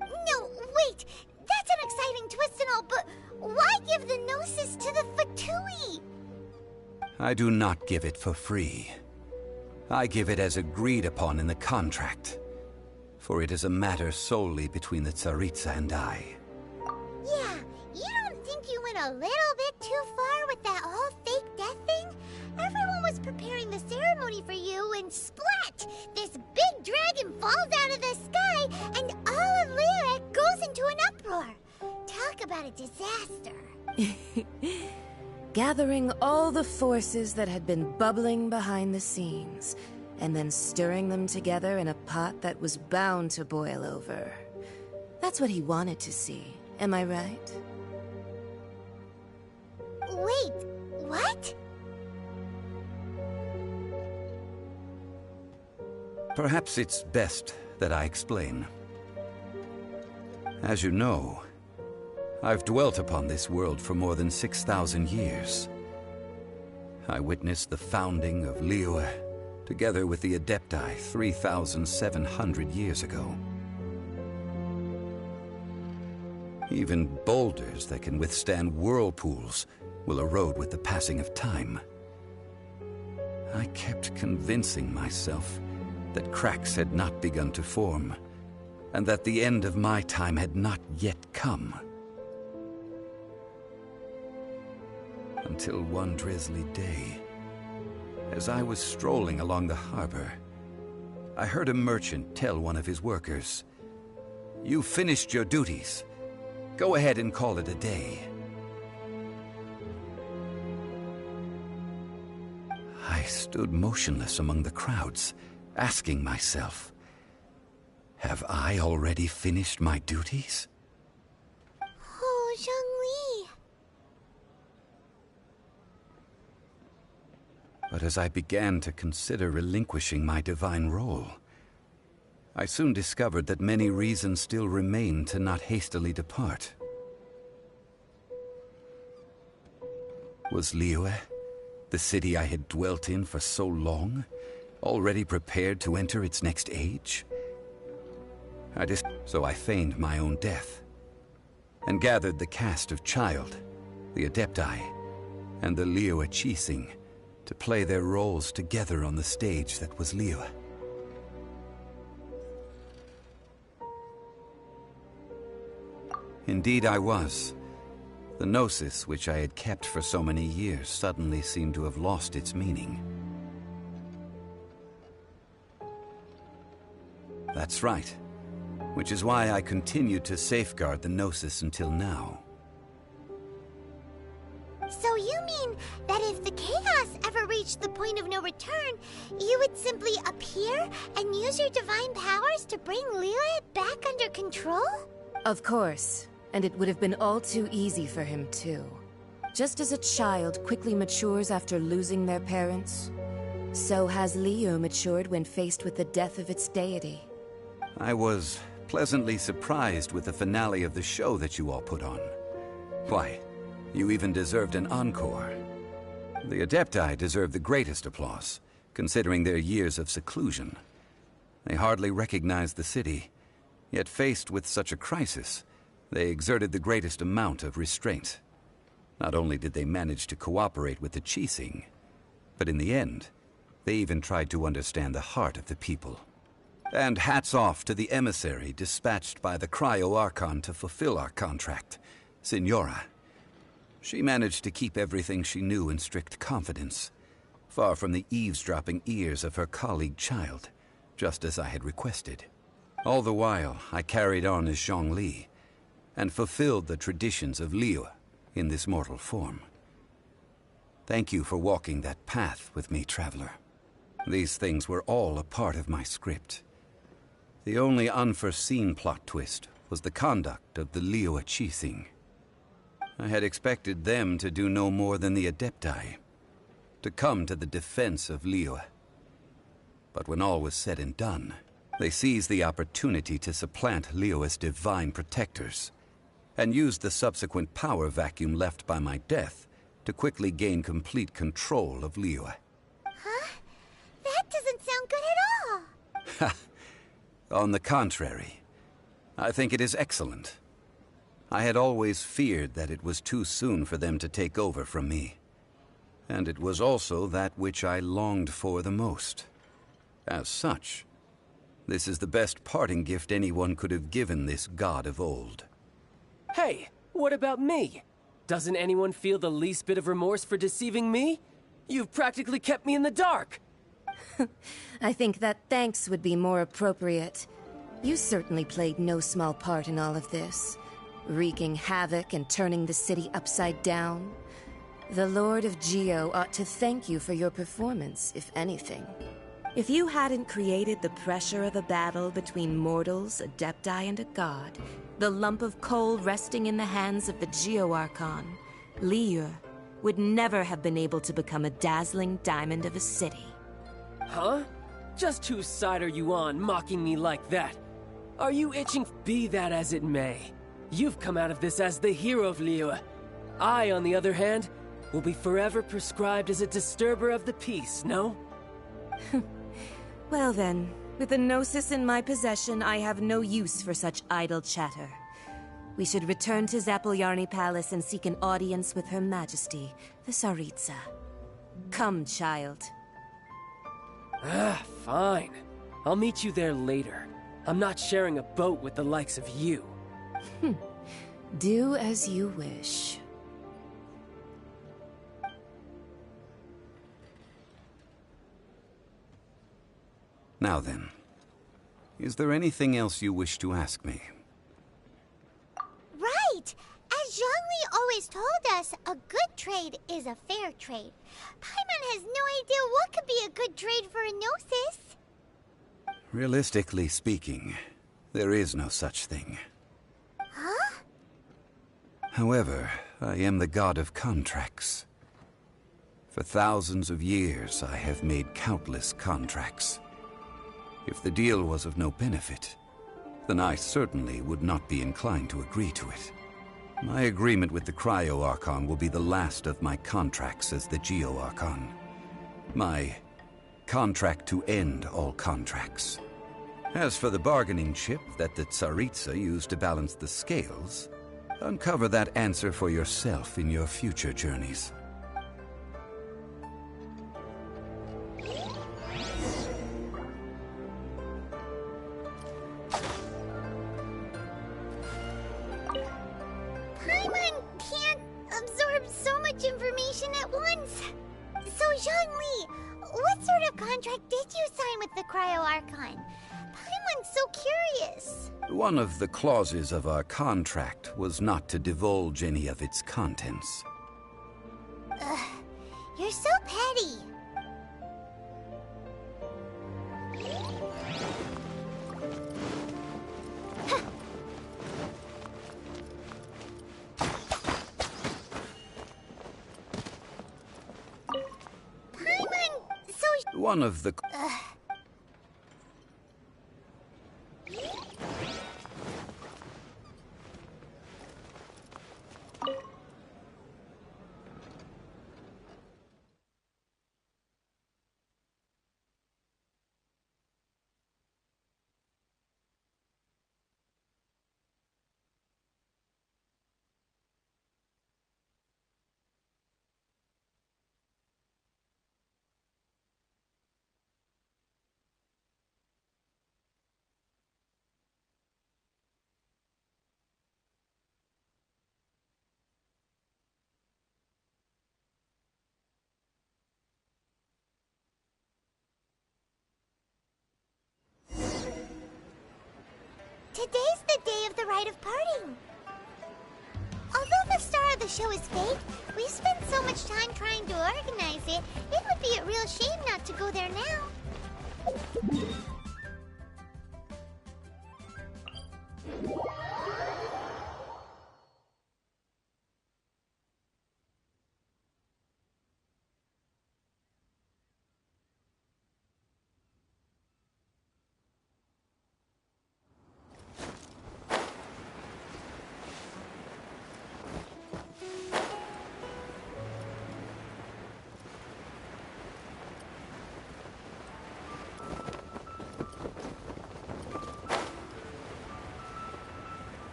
No, wait! That's an exciting twist and all, but why give the Gnosis to the Fatui?
I do not give it for free. I give it as agreed upon in the contract. For it is a matter solely between the Tsaritsa and I.
Yeah, you don't think you went a little bit too far with that whole fake death thing? Everyone was was preparing the ceremony for you when splat! This big dragon falls out of the sky and all of Liyue goes into an uproar. Talk about a disaster.
Gathering all the forces that had been bubbling behind the scenes, and then stirring them together in a pot that was bound to boil over. That's what he wanted to see, am I right?
Wait, what?
Perhaps it's best that I explain. As you know, I've dwelt upon this world for more than 6,000 years. I witnessed the founding of Liyue, together with the Adepti 3,700 years ago. Even boulders that can withstand whirlpools will erode with the passing of time. I kept convincing myself that cracks had not begun to form, and that the end of my time had not yet come. Until one drizzly day, as I was strolling along the harbor, I heard a merchant tell one of his workers, "You finished your duties. Go ahead and call it a day." I stood motionless among the crowds, asking myself, have I already finished my duties?
Oh, Zhongli.
But as I began to consider relinquishing my divine role, I soon discovered that many reasons still remained to not hastily depart. Was Liyue, the city I had dwelt in for so long, already prepared to enter its next age? So I feigned my own death, and gathered the cast of Child, the Adepti, and the Liyue Qixing to play their roles together on the stage that was Liyue. Indeed I was. The gnosis which I had kept for so many years suddenly seemed to have lost its meaning. That's right. Which is why I continued to safeguard the gnosis until now.
So you mean that if the chaos ever reached the point of no return, you would simply appear and use your divine powers to bring Liyue back under control?
Of course. And it would have been all too easy for him, too. Just as a child quickly matures after losing their parents, so has Liyue matured when faced with the death of its deity.
I was pleasantly surprised with the finale of the show that you all put on. Why, you even deserved an encore. The Adepti deserve the greatest applause, considering their years of seclusion. They hardly recognized the city, yet faced with such a crisis, they exerted the greatest amount of restraint. Not only did they manage to cooperate with the Qixing, but in the end, they even tried to understand the heart of the people. And hats off to the emissary dispatched by the Cryo-Archon to fulfill our contract, Signora. She managed to keep everything she knew in strict confidence, far from the eavesdropping ears of her colleague Child, just as I had requested. All the while, I carried on as Zhongli, and fulfilled the traditions of Liyue in this mortal form. Thank you for walking that path with me, Traveler. These things were all a part of my script. The only unforeseen plot twist was the conduct of the Liyue Qixing. I had expected them to do no more than the Adepti, to come to the defense of Liyue. But when all was said and done, they seized the opportunity to supplant Liyue as divine protectors, and used the subsequent power vacuum left by my death to quickly gain complete control of Liyue.
Huh? That doesn't sound good at all!
On the contrary, I think it is excellent. I had always feared that it was too soon for them to take over from me. And it was also that which I longed for the most. As such, this is the best parting gift anyone could have given this god of old.
Hey, what about me? Doesn't anyone feel the least bit of remorse for deceiving me? You've practically kept me in the dark!
I think that thanks would be more appropriate. You certainly played no small part in all of this, wreaking havoc and turning the city upside down. The Lord of Geo ought to thank you for your performance, if anything. If you hadn't created the pressure of a battle between mortals, adepti, and a god, the lump of coal resting in the hands of the Geo Archon, Liyue, would never have been able to become a dazzling diamond of a city.
Huh? Just whose side are you on, mocking me like that? Are you itching? Be that as it may, you've come out of this as the hero of Liyue. I, on the other hand, will be forever prescribed as a disturber of the peace, no?
Well then, with the Gnosis in my possession, I have no use for such idle chatter. We should return to Zapoljarny Palace and seek an audience with Her Majesty, the Tsaritsa. Come, child.
Fine. I'll meet you there later. I'm not sharing a boat with the likes of you.
Do as you wish.
Now then, is there anything else you wish to ask me?
Right! As Zhongli always told us, a good trade is a fair trade. Paimon has no idea what could be a good trade for a Gnosis.
Realistically speaking, there is no such thing.
Huh?
However, I am the god of contracts. For thousands of years, I have made countless contracts. If the deal was of no benefit, then I certainly would not be inclined to agree to it. My agreement with the Cryo Archon will be the last of my contracts as the Geo Archon. My contract to end all contracts. As for the bargaining chip that the Tsaritsa used to balance the scales, uncover that answer for yourself in your future journeys.
Paimon can't absorb so much information at once. So, Zhongli, what sort of contract did you sign with the Cryo Archon? Paimon's so curious.
One of the clauses of our contract was not to divulge any of its contents.
Ugh, you're so petty. Paimon, so...
One of the...
Today's the day of the rite of parting. Although the star of the show is fake, we spent so much time trying to organize it, it would be a real shame not to go there now.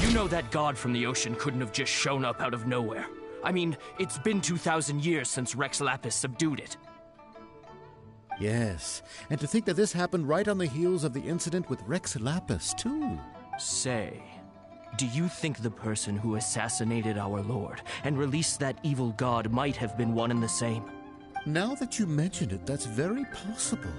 You know that god from the ocean couldn't have just shown up out of nowhere. I mean, it's been 2,000 years since Rex Lapis subdued it.
Yes, and to think that this happened right on the heels of the incident with Rex Lapis, too.
Say,
Do you think the person who assassinated our lord and released that evil god might have been one and the same?
Now that you mention it, that's very possible.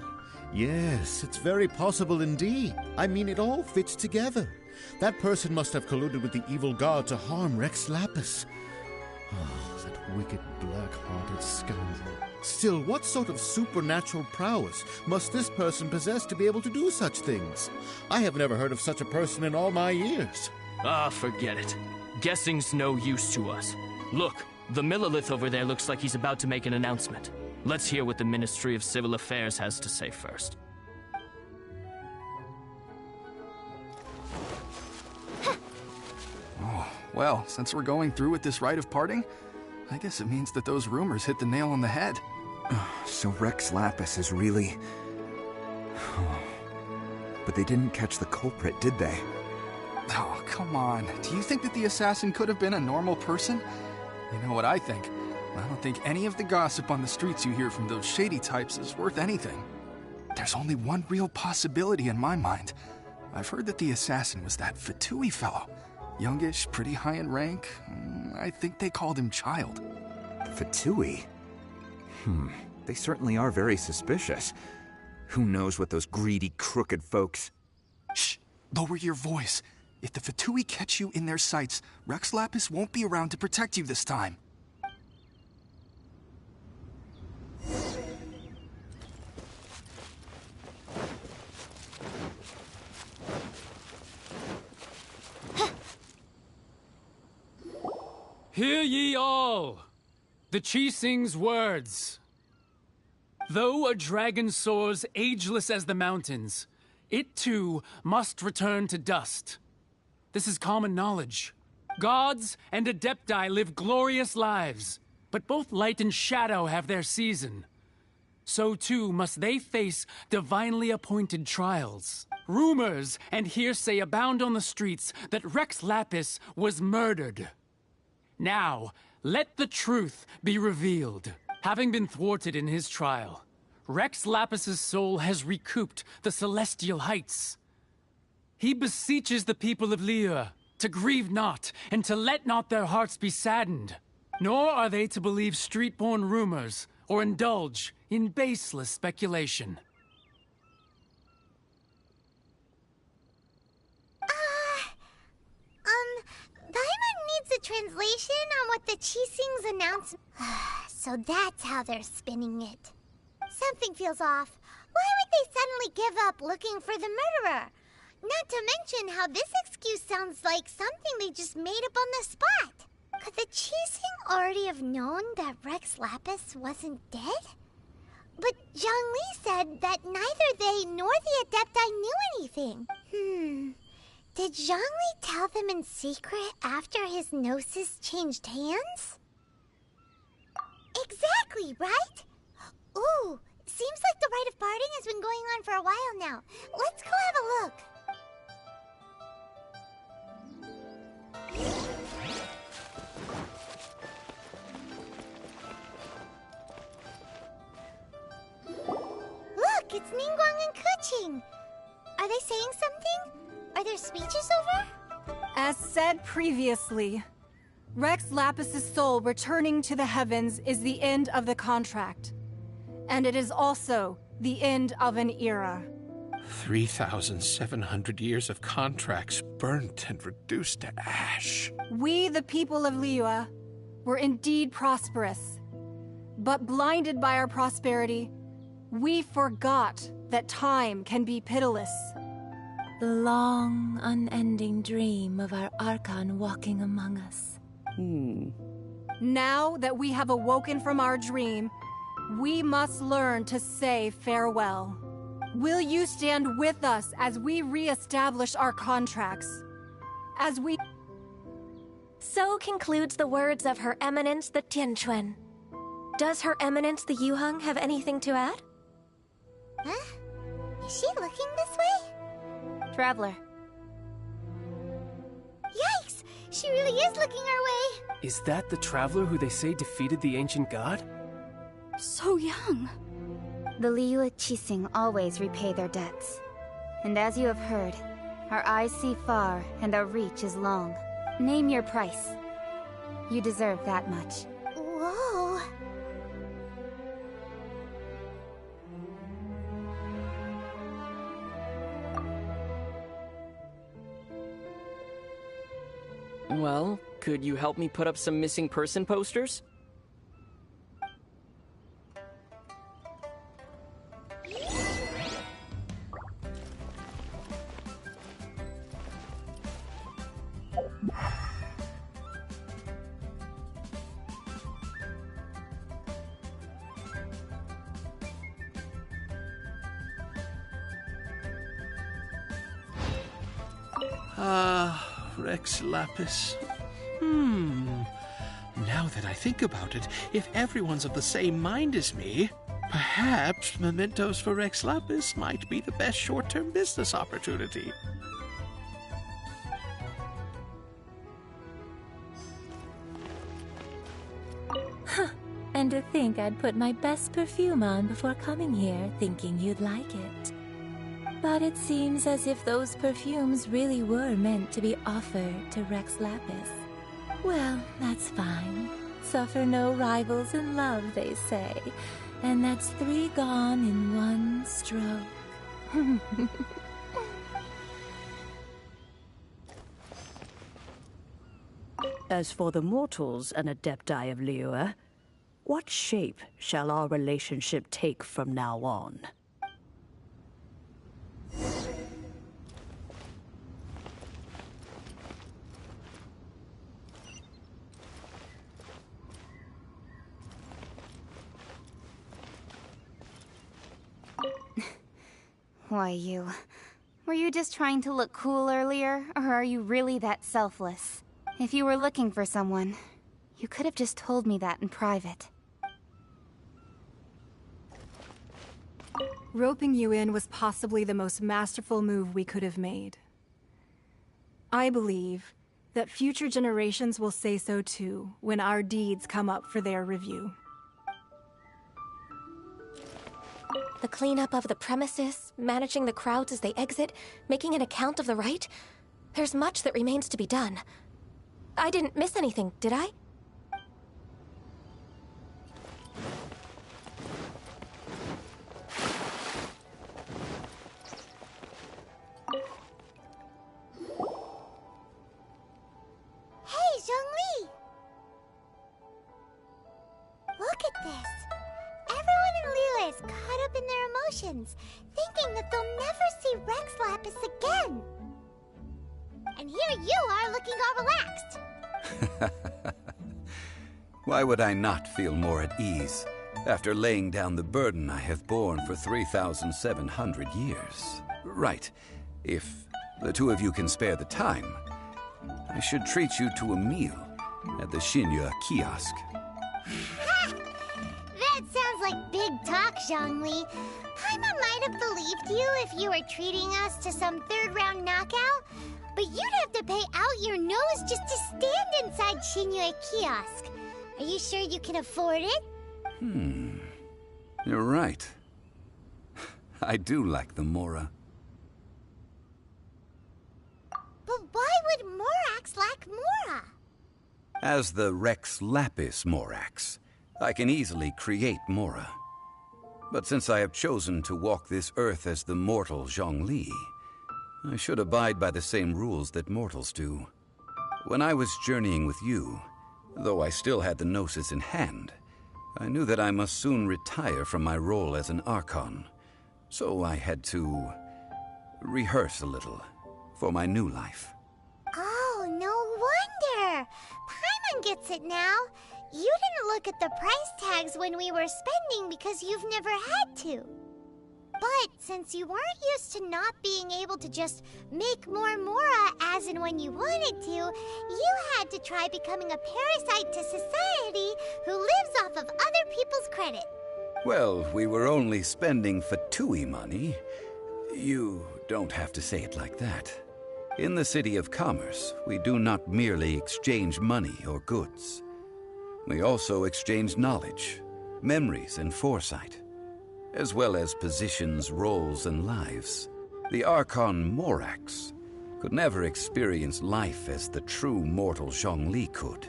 Yes, it's very possible indeed. I mean, it all fits together. That person must have colluded with the evil god to harm Rex Lapis. Oh, that wicked, black-hearted scoundrel. Still, what sort of supernatural prowess must this person possess to be able to do such things? I have never heard of such a person in all my years.
Ah, forget it. Guessing's no use to us. Look, the Millilith over there looks like he's about to make an announcement. Let's hear what the Ministry of Civil Affairs has to say first.
Oh, well, since we're going through with this rite of parting, I guess it means that those rumors hit the nail on the head.
So Rex Lapis is really... But they didn't catch the culprit, did they?
Oh, come on. Do you think that the assassin could have been a normal person? You know what I think? I don't think any of the gossip on the streets you hear from those shady types is worth anything. There's only one real possibility in my mind. I've heard that the assassin was that Fatui fellow. Youngish, pretty high in rank. I think they called him Child.
Fatui? They certainly are very suspicious. Who knows what those greedy, crooked folks...
Shh! Lower your voice. If the Fatui catch you in their sights, Rex Lapis won't be around to protect you this time.
Hear ye all! The Qixing's words. Though a dragon soars ageless as the mountains, it too must return to dust. This is common knowledge. Gods and Adepti live glorious lives, but both light and shadow have their season. So too must they face divinely appointed trials. Rumors and hearsay abound on the streets that Rex Lapis was murdered. Now, let the truth be revealed. Having been thwarted in his trial, Rex Lapis's soul has recouped the celestial heights. He beseeches the people of Liyue to grieve not and to let not their hearts be saddened. Nor are they to believe street-born rumors or indulge in baseless speculation.
Paimon needs a translation on what the Qixing's announcement... So that's how they're spinning it. Something feels off. Why would they suddenly give up looking for the murderer? Not to mention how this excuse sounds like something they just made up on the spot. Could the Qixing already have known that Rex Lapis wasn't dead? But Zhongli said that neither they nor the Adepti knew anything. Did Zhongli tell them in secret after his gnosis changed hands? Exactly, right? Ooh, seems like the rite of parting has been going on for a while now. Let's go have a look. Look, it's Ningguang and Keqing. Are they saying something? Are there speeches over?
As said previously, Rex Lapis's soul returning to the heavens is the end of the contract. And it is also the end of an era.
3,700 years of contracts burnt and reduced to ash.
We, the people of Liyue, were indeed prosperous. But blinded by our prosperity, we forgot that time can be pitiless.
The long, unending dream of our Archon walking among us.
Now that we have awoken from our dream, we must learn to say farewell. Will you stand with us as we re-establish our contracts? As we...
So concludes the words of Her Eminence the Tianquan. Does Her Eminence the Yuheng have anything to add?
Huh? Is she looking this way?
Traveler.
Yikes! She really is looking our way!
Is that the traveler who they say defeated the ancient god?
So young.
The Liyue Qixing always repay their debts. And as you have heard, Our eyes see far, and our reach is long. Name your price. You deserve that much.
Whoa.
Well, could you help me put up some missing person posters?
Rex Lapis. Now that I think about it, if everyone's of the same mind as me, perhaps mementos for Rex Lapis might be the best short-term business opportunity.
And to think I'd put my best perfume on before coming here, thinking you'd like it. But it seems as if those perfumes really were meant to be offered to Rex Lapis. Well, that's fine. Suffer no rivals in love, they say. And that's 3 gone in one stroke.
As for the mortals and Adepti of Liyue, what shape shall our relationship take from now on?
Why, were you just trying to look cool earlier, or are you really that selfless? If you were looking for someone, you could have just told me that in private.
Roping you in was possibly the most masterful move we could have made. I believe that future generations will say so too when our deeds come up for their review.
The cleanup of the premises, managing the crowds as they exit, making an account of the rite. There's much that remains to be done. I didn't miss anything, did I?
Hey, Zhongli! Look at this. Everyone in Liyue is caught up in their emotions, thinking that they'll never see Rex Lapis again. And here you are looking all relaxed.
Why would I not feel more at ease after laying down the burden I have borne for 3,700 years? Right. If the two of you can spare the time, I should treat you to a meal at the Shinya kiosk.
That sounds like big talk, Zhongli. Paimon might have believed you if you were treating us to some third-round knockout, but you'd have to pay out your nose just to stand inside Shinya kiosk. Are you sure you can afford it?
You're right. I do like the Mora.
But why would Morax lack Mora?
As the Rex Lapis Morax, I can easily create Mora. But since I have chosen to walk this earth as the mortal Zhongli, I should abide by the same rules that mortals do. When I was journeying with you, though I still had the Gnosis in hand, I knew that I must soon retire from my role as an Archon. So I had to rehearse a little for my new life.
Oh, no wonder! Paimon gets it now. You didn't look at the price tags when we were spending because you've never had to. But since you weren't used to not being able to just make more Mora as and when you wanted to, you had to try becoming a parasite to society who lives off of other people's credit.
Well, we were only spending Fatui money. You don't have to say it like that. In the City of Commerce, we do not merely exchange money or goods. We also exchange knowledge, memories, and foresight, as well as positions, roles, and lives. The Archon Morax could never experience life as the true mortal Zhongli could,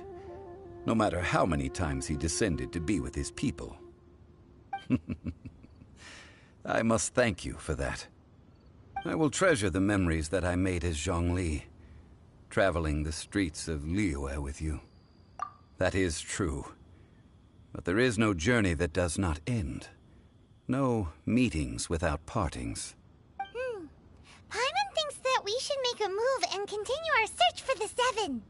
no matter how many times he descended to be with his people. I must thank you for that. I will treasure the memories that I made as Zhongli, traveling the streets of Liyue with you. That is true. But there is no journey that does not end. No meetings without partings.
Paimon thinks that we should make a move and continue our search for the Seven.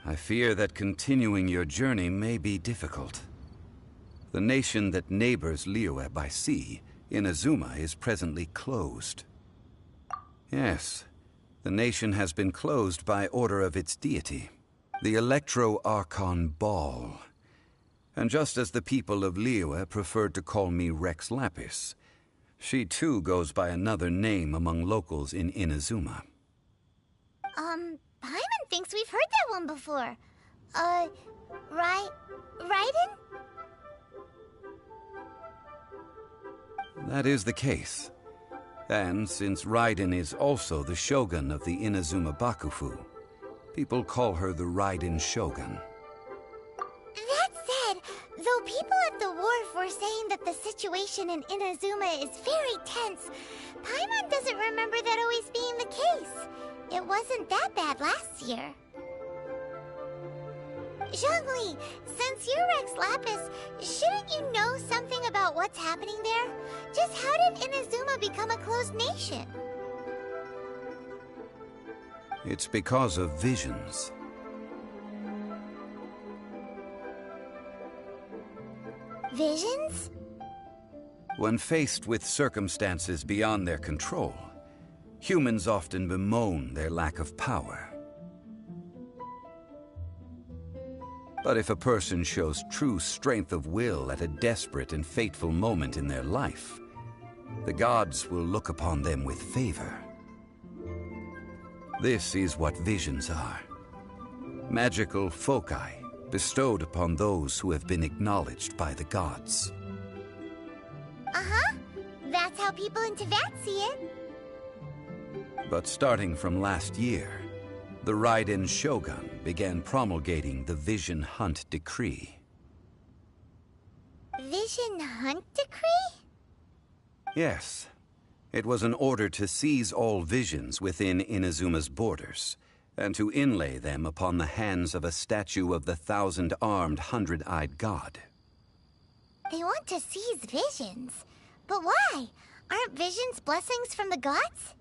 I fear that continuing your journey may be difficult. The nation that neighbors Liyue by sea, Inazuma, is presently closed. Yes, the nation has been closed by order of its deity, the Electro-Archon Ball. And just as the people of Liyue preferred to call me Rex Lapis, she too goes by another name among locals in Inazuma.
Paimon thinks we've heard that one before. Raiden?
That is the case. And since Raiden is also the Shogun of the Inazuma Bakufu, people call her the Raiden Shogun.
That said, though people at the wharf were saying that the situation in Inazuma is very tense, Paimon doesn't remember that always being the case. It wasn't that bad last year. Zhongli, since you're Rex Lapis, shouldn't you know something about what's happening there? Just how did Inazuma become a closed nation?
It's because of visions.
Visions?
When faced with circumstances beyond their control, humans often bemoan their lack of power. But if a person shows true strength of will at a desperate and fateful moment in their life, the gods will look upon them with favor. This is what visions are. Magical foci bestowed upon those who have been acknowledged by the gods.
Uh-huh. That's how people in Teyvat see it.
But starting from last year, the Raiden Shogun began promulgating the Vision Hunt Decree.
Vision Hunt Decree?
Yes. It was an order to seize all visions within Inazuma's borders, and to inlay them upon the hands of a statue of the 1,000-armed, 100-eyed god.
They want to seize visions. But why? Aren't visions blessings from the gods?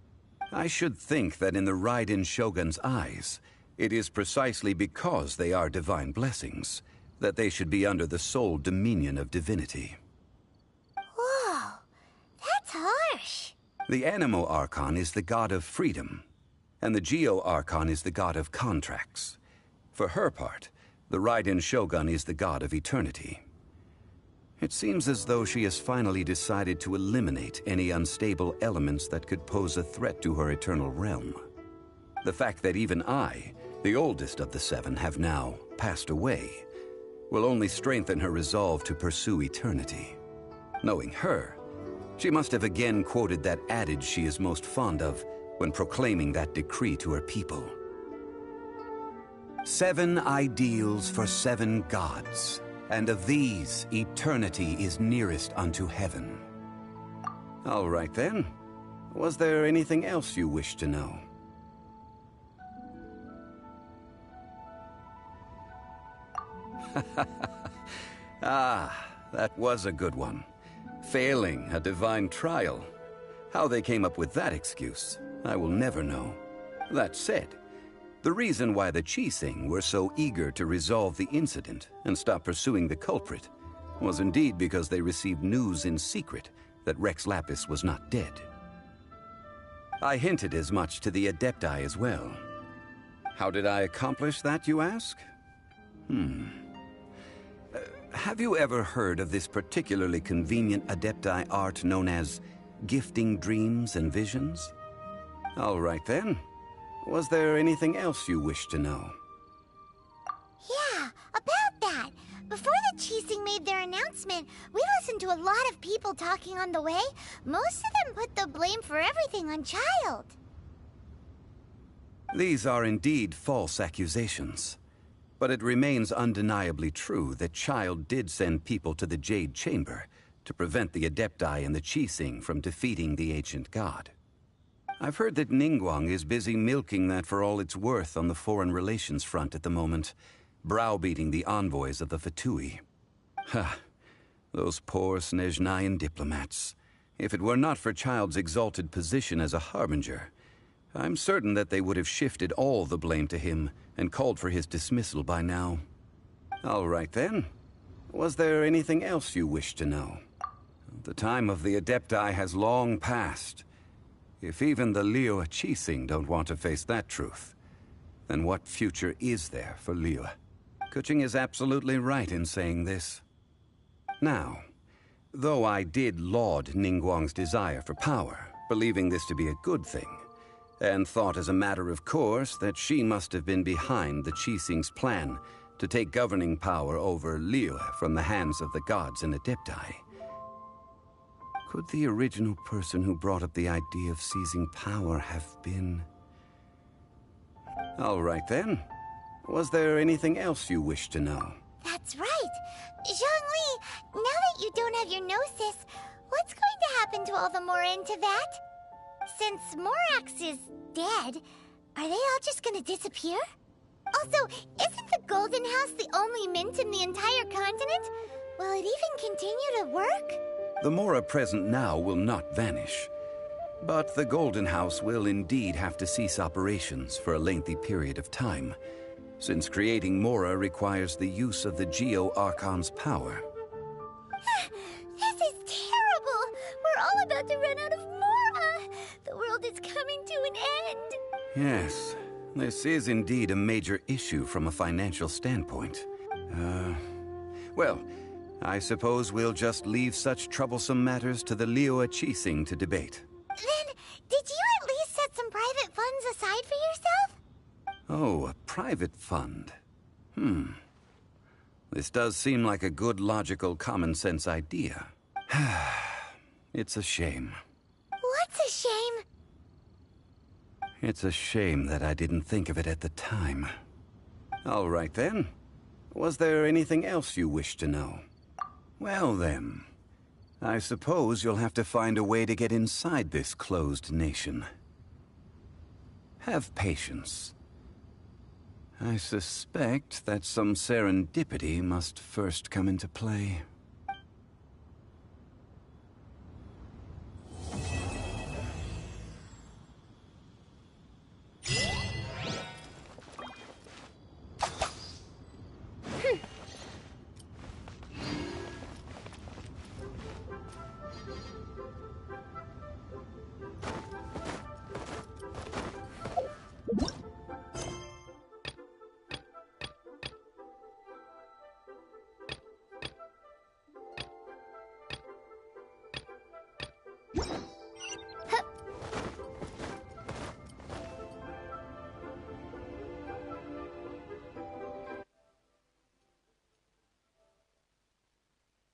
I should think that in the Raiden Shogun's eyes, it is precisely because they are divine blessings that they should be under the sole dominion of divinity.
Whoa, that's harsh.
The Animo Archon is the god of freedom, and the Geo Archon is the god of contracts. For her part, the Raiden Shogun is the god of eternity. It seems as though she has finally decided to eliminate any unstable elements that could pose a threat to her eternal realm. The fact that even I, the oldest of the seven, have now passed away, will only strengthen her resolve to pursue eternity. Knowing her, she must have again quoted that adage she is most fond of when proclaiming that decree to her people. 7 ideals for 7 gods, and of these, eternity is nearest unto heaven. All right then. Was there anything else you wish to know? Ah, that was a good one. Failing a divine trial. How they came up with that excuse, I will never know. That said, the reason why the Qixing were so eager to resolve the incident and stop pursuing the culprit was indeed because they received news in secret that Rex Lapis was not dead. I hinted as much to the Adepti as well. How did I accomplish that, you ask? Have you ever heard of this particularly convenient Adepti art known as gifting dreams and visions? All right then. Was there anything else you wish to know?
Yeah, about that. Before the Qixing made their announcement, we listened to a lot of people talking on the way. Most of them put the blame for everything on Child.
These are indeed false accusations. But it remains undeniably true that Child did send people to the Jade Chamber to prevent the Adepti and the Qixing from defeating the ancient god. I've heard that Ningguang is busy milking that for all it's worth on the foreign relations front at the moment, browbeating the envoys of the Fatui. Ha! Those poor Snezhnayan diplomats. If it were not for Child's exalted position as a harbinger, I'm certain that they would have shifted all the blame to him and called for his dismissal by now. All right then. Was there anything else you wish to know? The time of the Adepti has long passed. If even the Liyue Qixing don't want to face that truth, then what future is there for Liyue? Kuching is absolutely right in saying this. Now, though I did laud Ningguang's desire for power, believing this to be a good thing, and thought as a matter of course that she must have been behind the Qixing's plan to take governing power over Liyue from the hands of the gods and Adepti. Could the original person who brought up the idea of seizing power have been... All right then. Was there anything else you wish to know?
That's right. Zhongli, now that you don't have your gnosis, what's going to happen to all the Mora in Teyvat? Since Morax is dead, are they all just gonna disappear? Also, isn't the Golden House the only mint in the entire continent? Will it even continue to work?
The Mora present now will not vanish. But the Golden House will indeed have to cease operations for a lengthy period of time, since creating Mora requires the use of the Geo-Archon's power.
This is terrible! We're all about to run out of Mora! The world is coming to an end!
Yes, this is indeed a major issue from a financial standpoint. Well, I suppose we'll just leave such troublesome matters to the Liyue Qixing to debate.
Then, did you at least set some private funds aside for yourself?
Oh, a private fund. This does seem like a good, logical, common-sense idea. It's a shame.
What's a shame?
It's a shame that I didn't think of it at the time. All right then. Was there anything else you wish to know? Well then, I suppose you'll have to find a way to get inside this closed nation. Have patience. I suspect that some serendipity must first come into play.